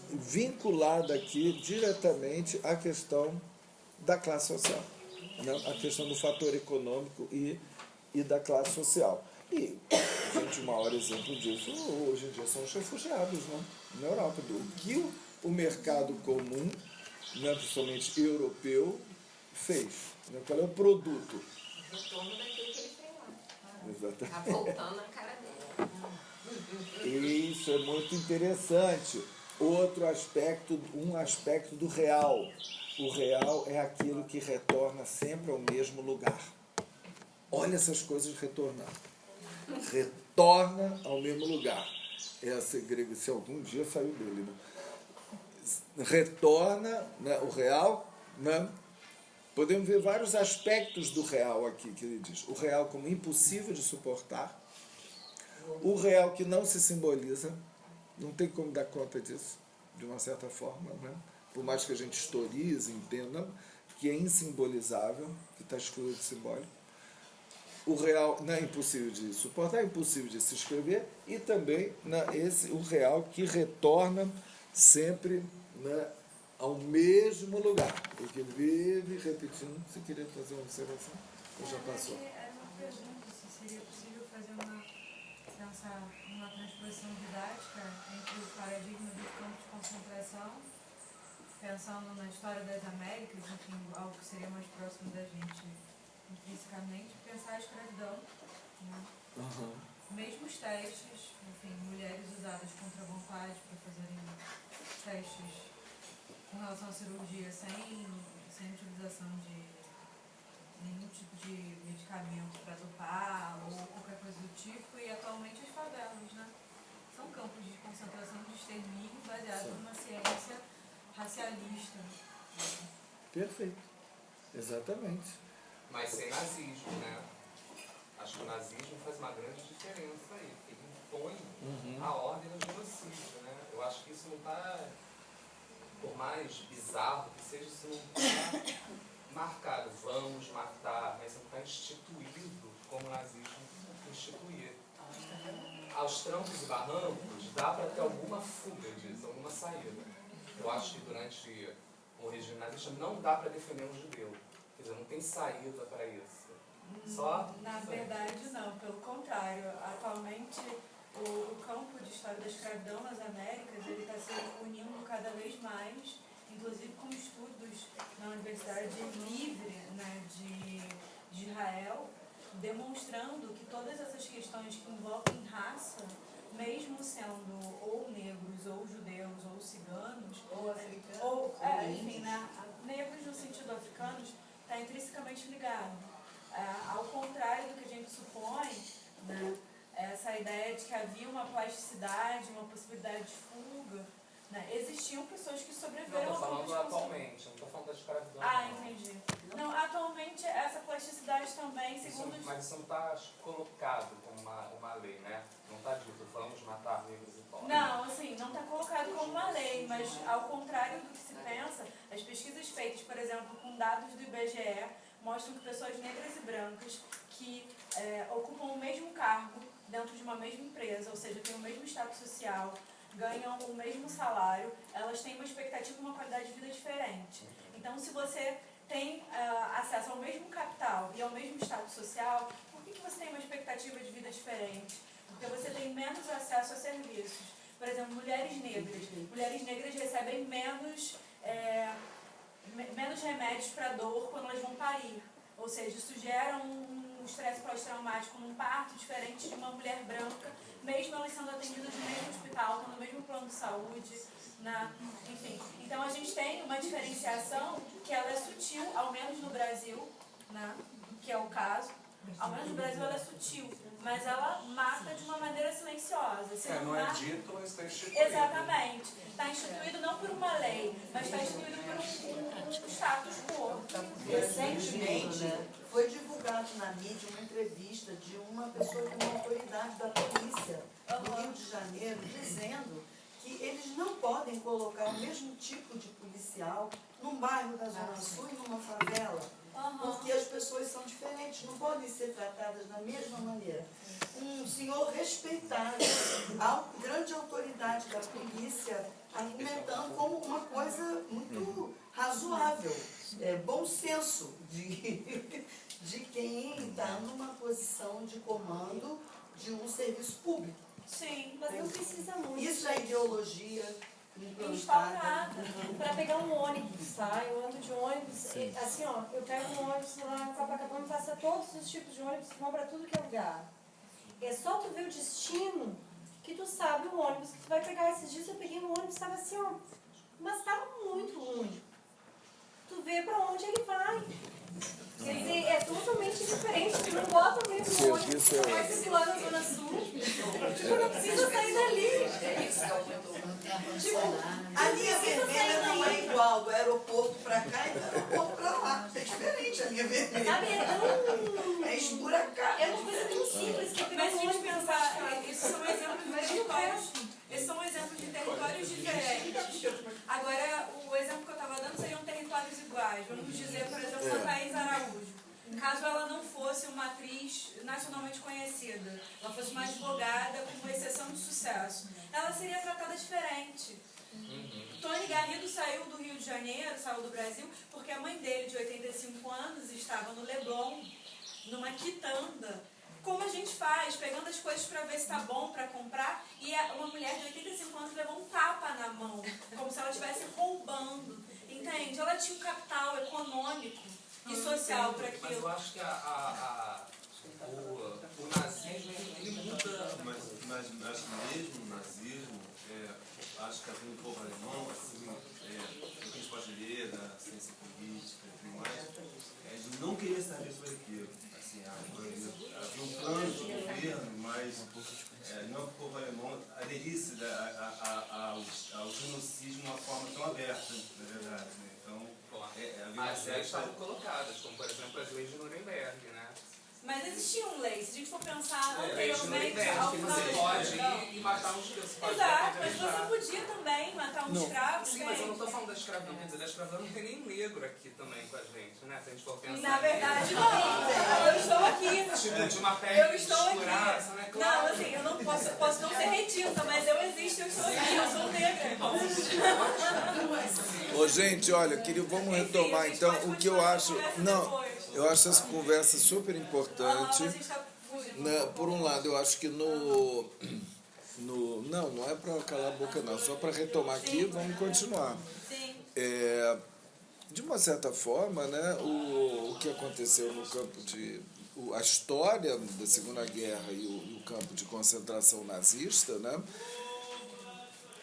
vinculada aqui diretamente à questão da classe social, né? A questão do fator econômico e da classe social. E, gente, o maior exemplo disso, hoje em dia, são os refugiados, né? Na Europa. O que o mercado comum, né, principalmente europeu, fez? Né? Qual é o produto? O retorno daquilo que ele fez lá. Exatamente. Está voltando na cara dele. Isso é muito interessante. Outro aspecto, um aspecto do real. O real é aquilo que retorna sempre ao mesmo lugar. Olha essas coisas retornando. Retorna ao mesmo lugar. É a segregação, se algum dia saiu dele, né? Retorna, né, o real, né? Podemos ver vários aspectos do real aqui, que ele diz. O real como impossível de suportar, o real que não se simboliza, não tem como dar conta disso, de uma certa forma, né? Por mais que a gente historize, entenda, que é insimbolizável, que está excluído do simbólico. O real não é impossível de suportar, é impossível de se escrever, e também, né, o real que retorna sempre, né, ao mesmo lugar. O que vive repetindo. Você queria fazer uma observação? Ou já passou? Era uma pergunta se seria possível fazer uma transposição didática entre o paradigma dos campos de concentração, pensando na história das Américas, enfim, algo que seria mais próximo da gente intrinsecamente, pensar a escravidão, né? Mesmo os testes, enfim, mulheres usadas contra a vontade para fazerem testes com relação à cirurgia sem utilização de nenhum tipo de medicamento para dopar ou qualquer coisa do tipo, e atualmente as favelas, né? São campos de concentração de extermínio baseados numa ciência racialista. Perfeito. Exatamente. Mas sem nazismo, né? Acho que o nazismo faz uma grande diferença aí. Ele impõe a ordem do genocídio, né? Eu acho que isso não está, por mais bizarro que seja, isso não está marcado. Vamos matar, mas não está instituído como o nazismo instituía. Aos trancos e barrancos, dá para ter alguma fuga disso, alguma saída. Eu acho que durante o regime nazista não dá para defender um judeu. Quer dizer, não tem saída para isso. Só? Na verdade, não. Pelo contrário. Atualmente, o campo de história da escravidão nas Américas ele está se unindo cada vez mais, inclusive com estudos na Universidade Livre, né, de Israel, demonstrando que todas essas questões que envolvem raça, mesmo sendo ou negros, ou judeus, ou ciganos, Ou africanos, ou enfim, né, negros no sentido africanos, está intrinsecamente ligado. Ao contrário do que a gente supõe, né, essa ideia de que havia uma plasticidade, uma possibilidade de fuga, né, existiam pessoas que sobreviveram Não, estou ao falando atualmente, não estou falando da escravidão. entendi. Não, atualmente essa plasticidade também, segundo os... Mas isso não está colocado como uma lei, né? Não está dito, vamos matar negros e pobres. Não, assim, não está colocado como uma lei, mas ao contrário do que se pensa, as pesquisas feitas, por exemplo, com dados do IBGE, mostram que pessoas negras e brancas que ocupam o mesmo cargo dentro de uma mesma empresa, ou seja, têm o mesmo status social, ganham o mesmo salário, elas têm uma expectativa e uma qualidade de vida diferente. Então, se você tem acesso ao mesmo capital e ao mesmo status social, por que você tem uma expectativa de vida diferente? Porque você tem menos acesso a serviços. Por exemplo, mulheres negras recebem menos remédios para dor quando elas vão parir. Ou seja, isso gera um estresse pós-traumático num parto diferente de uma mulher branca, mesmo elas sendo atendidas no mesmo hospital, no mesmo plano de saúde, enfim. Então a gente tem uma diferenciação que ela é sutil, ao menos no Brasil, que é o caso. Ao menos no Brasil ela é sutil, mas ela mata de uma maneira silenciosa. Não é dito, mas está instituído. Exatamente. Está instituído não por uma lei, mas está instituído por um status quo. Recentemente, foi divulgado na mídia uma entrevista de uma pessoa, de uma autoridade da polícia do Rio de Janeiro, dizendo que eles não podem colocar o mesmo tipo de policial num bairro da Zona Sul e numa favela, porque as pessoas são diferentes, não podem ser tratadas da mesma maneira. Um senhor respeitado, a grande autoridade da polícia, argumentando como uma coisa muito razoável, bom senso de quem está numa posição de comando de um serviço público. Sim, mas não precisa muito. Isso é ideologia instaurada. Para pegar um ônibus, tá? Eu ando de ônibus, assim, ó, eu pego um ônibus lá em Copacabana, passa todos os tipos de ônibus, vão para tudo que é lugar. É só tu ver o destino que tu sabe o ônibus que tu vai pegar. Esses dias eu peguei um ônibus, estava assim, ó, mas estava muito ruim. Tu vê para onde ele vai. Quer dizer, é totalmente diferente. Tu não bota o mesmo ônibus, tu vai circular na Zona Sul. Tu não precisa sair dali. A linha vermelha não é igual do aeroporto para cá e do aeroporto para lá. É diferente a linha vermelha. Sabe, é tão... É esburacado. É uma coisa tão simples que eu Mas se a gente pensar, esses são exemplos de territórios. Esses são exemplos de territórios diferentes. Agora, o exemplo que eu estava dando seriam territórios iguais. Vamos dizer, por exemplo, a Thaís Araújo. Caso ela não fosse uma atriz nacionalmente conhecida, ela fosse uma advogada com uma exceção de sucesso, ela seria tratada diferente. Tony Garrido saiu do Rio de Janeiro, saiu do Brasil, porque a mãe dele, de 85 anos, estava no Leblon, numa quitanda. Como a gente faz, pegando as coisas para ver se tá bom para comprar, e uma mulher de 85 anos levou um tapa na mão, como se ela estivesse roubando. Entende? Ela tinha um capital econômico e social para Mas aquilo. eu acho que o nazismo, ele muda. Mas mesmo o nazismo, acho que assim, o povo alemão, assim, o que a gente pode ler da ciência política e tudo mais, de não querer saber sobre aquilo. Assim, havia um plano de governo, mas não que o povo alemão aderisse ao genocídio de uma forma tão aberta, na verdade. Né? Então, As leis estavam colocadas, como por exemplo as leis de Nuremberg, né? Mas existiam leis, se a gente for pensar Leis de anteriormente Nuremberg, ao que final você da pode escravidão. ir e matar um escravo. Exato, mas você podia também matar um escravo. Sim, mas eu não estou falando da escravidão, quer dizer, da escravidão não tem nem negro aqui também com a gente, né? Se a gente for pensar. Na verdade, não. Eu estou aqui. Tipo, de uma Eu pele estou aqui. escuraça, né? Não, Claro. assim, eu não posso não ser retinta, mas eu existo, eu estou aqui, eu sou negra. Ô, gente, olha, vamos retomar Enfim, a gente então pode o que eu continuar acho. essa conversa Não, depois. eu acho essa conversa super importante. Mas a gente tá fugindo. Né? Por um lado, eu acho que não é para calar a boca, não, só para retomar aqui, vamos continuar. Sim. De uma certa forma, né, o que aconteceu no campo de. A história da Segunda Guerra e o campo de concentração nazista, né,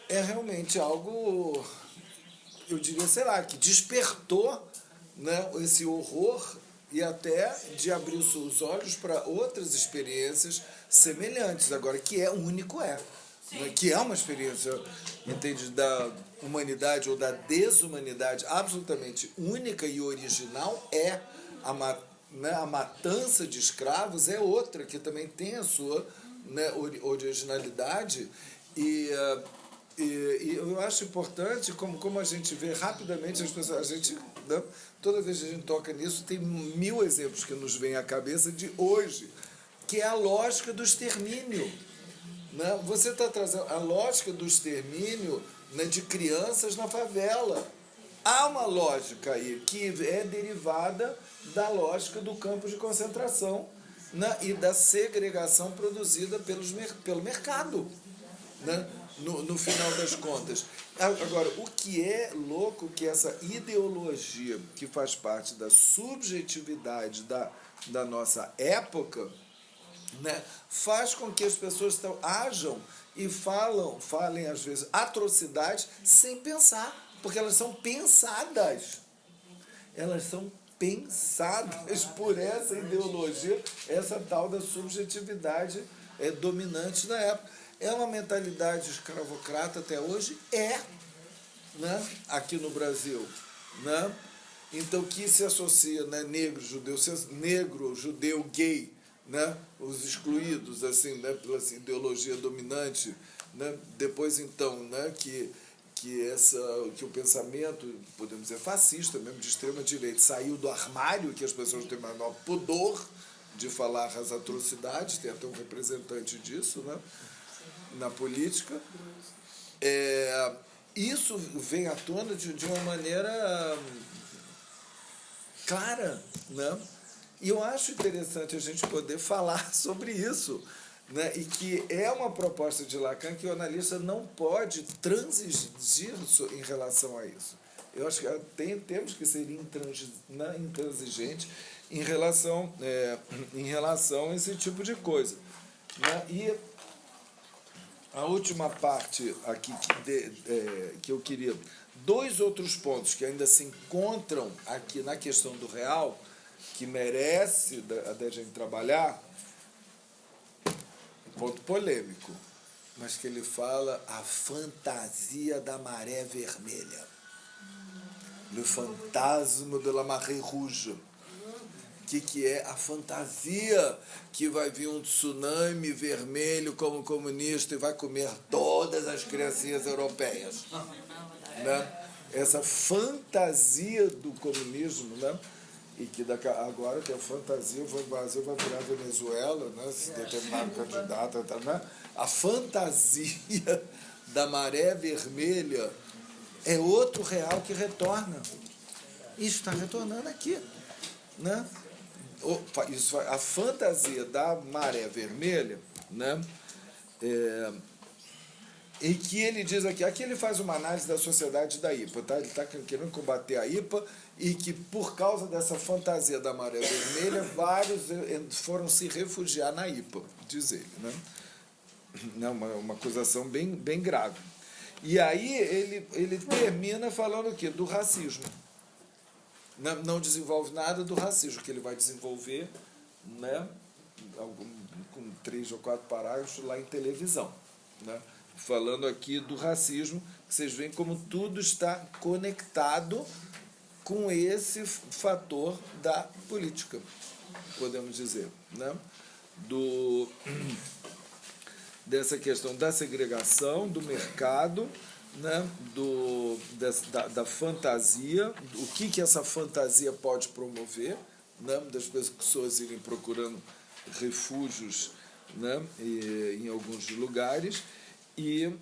é realmente algo, eu diria, sei lá, que despertou, né, esse horror e até de abrir os olhos para outras experiências semelhantes, agora, que é único, né, que é uma experiência, entende, da humanidade ou da desumanidade absolutamente única e original, a matança de escravos é outra, que também tem a sua, né, originalidade, e eu acho importante como a gente vê rapidamente as pessoas, a gente, né, toda vez que a gente toca nisso, tem 1000 exemplos que nos vêm à cabeça de hoje, que é a lógica do extermínio. Né? Você está trazendo a lógica do extermínio, né, de crianças na favela. Há uma lógica aí que é derivada da lógica do campo de concentração, né, e da segregação produzida pelo mercado, né, no final das contas. Agora, o que é louco que essa ideologia que faz parte da subjetividade da nossa época, né, faz com que as pessoas ajam e falem às vezes atrocidades sem pensar, porque elas são pensadas. Elas são pensadas por essa ideologia, essa tal da subjetividade dominante na época. É uma mentalidade escravocrata até hoje? Né, aqui no Brasil. Né? Então, que se associa, né, negro, judeu, gay, né, os excluídos, assim, né, pela ideologia dominante, né, depois então, né, que o pensamento, podemos dizer, fascista, mesmo de extrema direita, saiu do armário, que as pessoas têm maior pudor de falar as atrocidades, tem até um representante disso, né, na política. Isso vem à tona de uma maneira clara, né? E eu acho interessante a gente poder falar sobre isso, né? E que é uma proposta de Lacan que o analista não pode transigir em relação a isso. Eu acho que temos que ser intransigentes em relação a esse tipo de coisa. Né? E a última parte aqui que eu queria... 2 outros pontos que ainda se encontram aqui na questão do real, que merece a gente trabalhar, um ponto polêmico, mas que ele fala a fantasia da maré vermelha. Le fantasme de la marée rouge. O que é a fantasia que vai vir um tsunami vermelho como comunista e vai comer todas as criancinhas europeias. Né? Essa fantasia do comunismo, né? E que agora tem a fantasia, o Brasil vai virar Venezuela, né? Se determinado candidato, né? A fantasia da maré vermelha, é outro real que retorna. Isso está retornando aqui, né? Isso, a fantasia da maré vermelha, né? E que ele diz aqui ele faz uma análise da sociedade da IPA, tá? Ele está querendo combater a IPA e que por causa dessa fantasia da maré vermelha, vários foram se refugiar na IPA, diz ele, né? Uma acusação bem grave. E aí ele termina falando o quê? Do racismo. Não desenvolve nada do racismo, que ele vai desenvolver, né, com 3 ou 4 parágrafos lá em televisão, né, falando aqui do racismo, que vocês veem como tudo está conectado com esse fator da política, podemos dizer, né, dessa questão da segregação, do mercado, né, da fantasia, o que essa fantasia pode promover, né, das pessoas irem procurando refúgios, né, em alguns lugares, e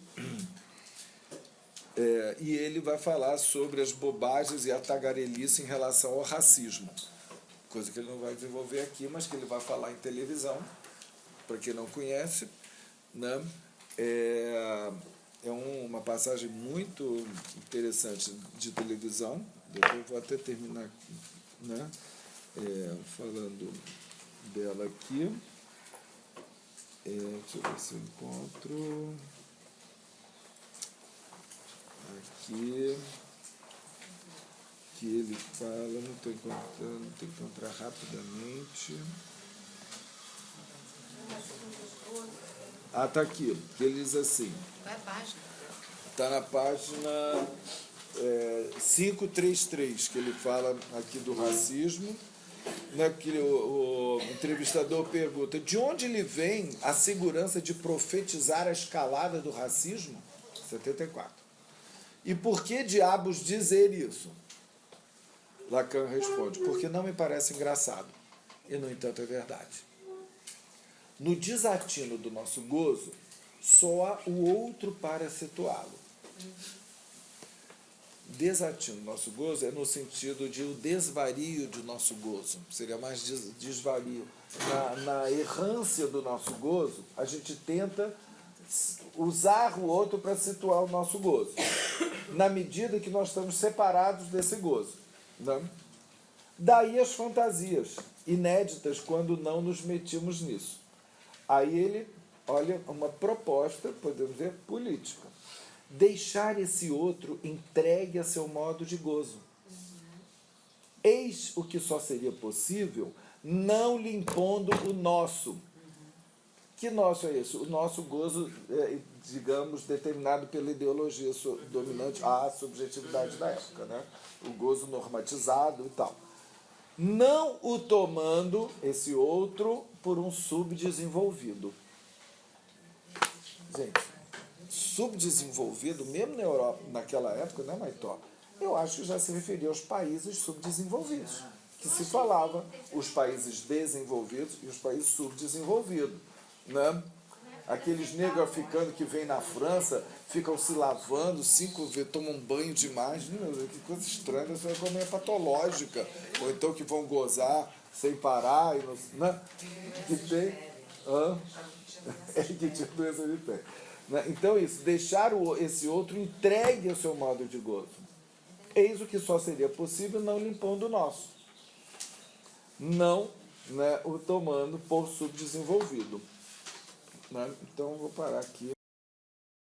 ele vai falar sobre as bobagens e a tagarelice em relação ao racismo, coisa que ele não vai desenvolver aqui, mas que ele vai falar em televisão, para quem não conhece, né, é uma passagem muito interessante de televisão. Eu vou até terminar, né, falando dela aqui. Deixa eu ver se eu encontro. Aqui. Que ele fala, não estou encontrando, tenho que encontrar rapidamente. Está aqui. Ele diz assim. Qual é a página? Está na página 533, que ele fala aqui do racismo, né, que o entrevistador pergunta de onde lhe vem a segurança de profetizar a escalada do racismo? 74. E por que diabos dizer isso? Lacan responde, porque não me parece engraçado, e no entanto é verdade. No desatino do nosso gozo, só há o outro para situá-lo. Desatino do nosso gozo é no sentido de o desvario de nosso gozo. Seria mais desvario. Na errância do nosso gozo, a gente tenta usar o outro para situar o nosso gozo. Na medida que nós estamos separados desse gozo. Né? Daí as fantasias inéditas quando não nos metimos nisso. Aí ele olha uma proposta, podemos dizer, política. Deixar esse outro entregue a seu modo de gozo. Eis o que só seria possível não lhe impondo o nosso. Que nosso é esse? O nosso gozo, digamos, determinado pela ideologia dominante, a subjetividade da época, né? O gozo normatizado e tal. Não o tomando, esse outro, por um subdesenvolvido. Gente, subdesenvolvido, mesmo na Europa, naquela época, né, Maitó? Eu acho que já se referia aos países subdesenvolvidos, que se falava os países desenvolvidos e os países subdesenvolvidos, né? Aqueles negros africanos que vêm na França, ficam se lavando 5 vezes, tomam banho demais, que coisa estranha, isso é como é patológica, ou então que vão gozar sem parar, né? Que tem... que tipo de doença ele tem. Então isso, deixar esse outro entregue ao seu modo de gozo. Eis o que só seria possível não lhe impondo o nosso. Não, né, o tomando por subdesenvolvido. Né? Então vou parar aqui.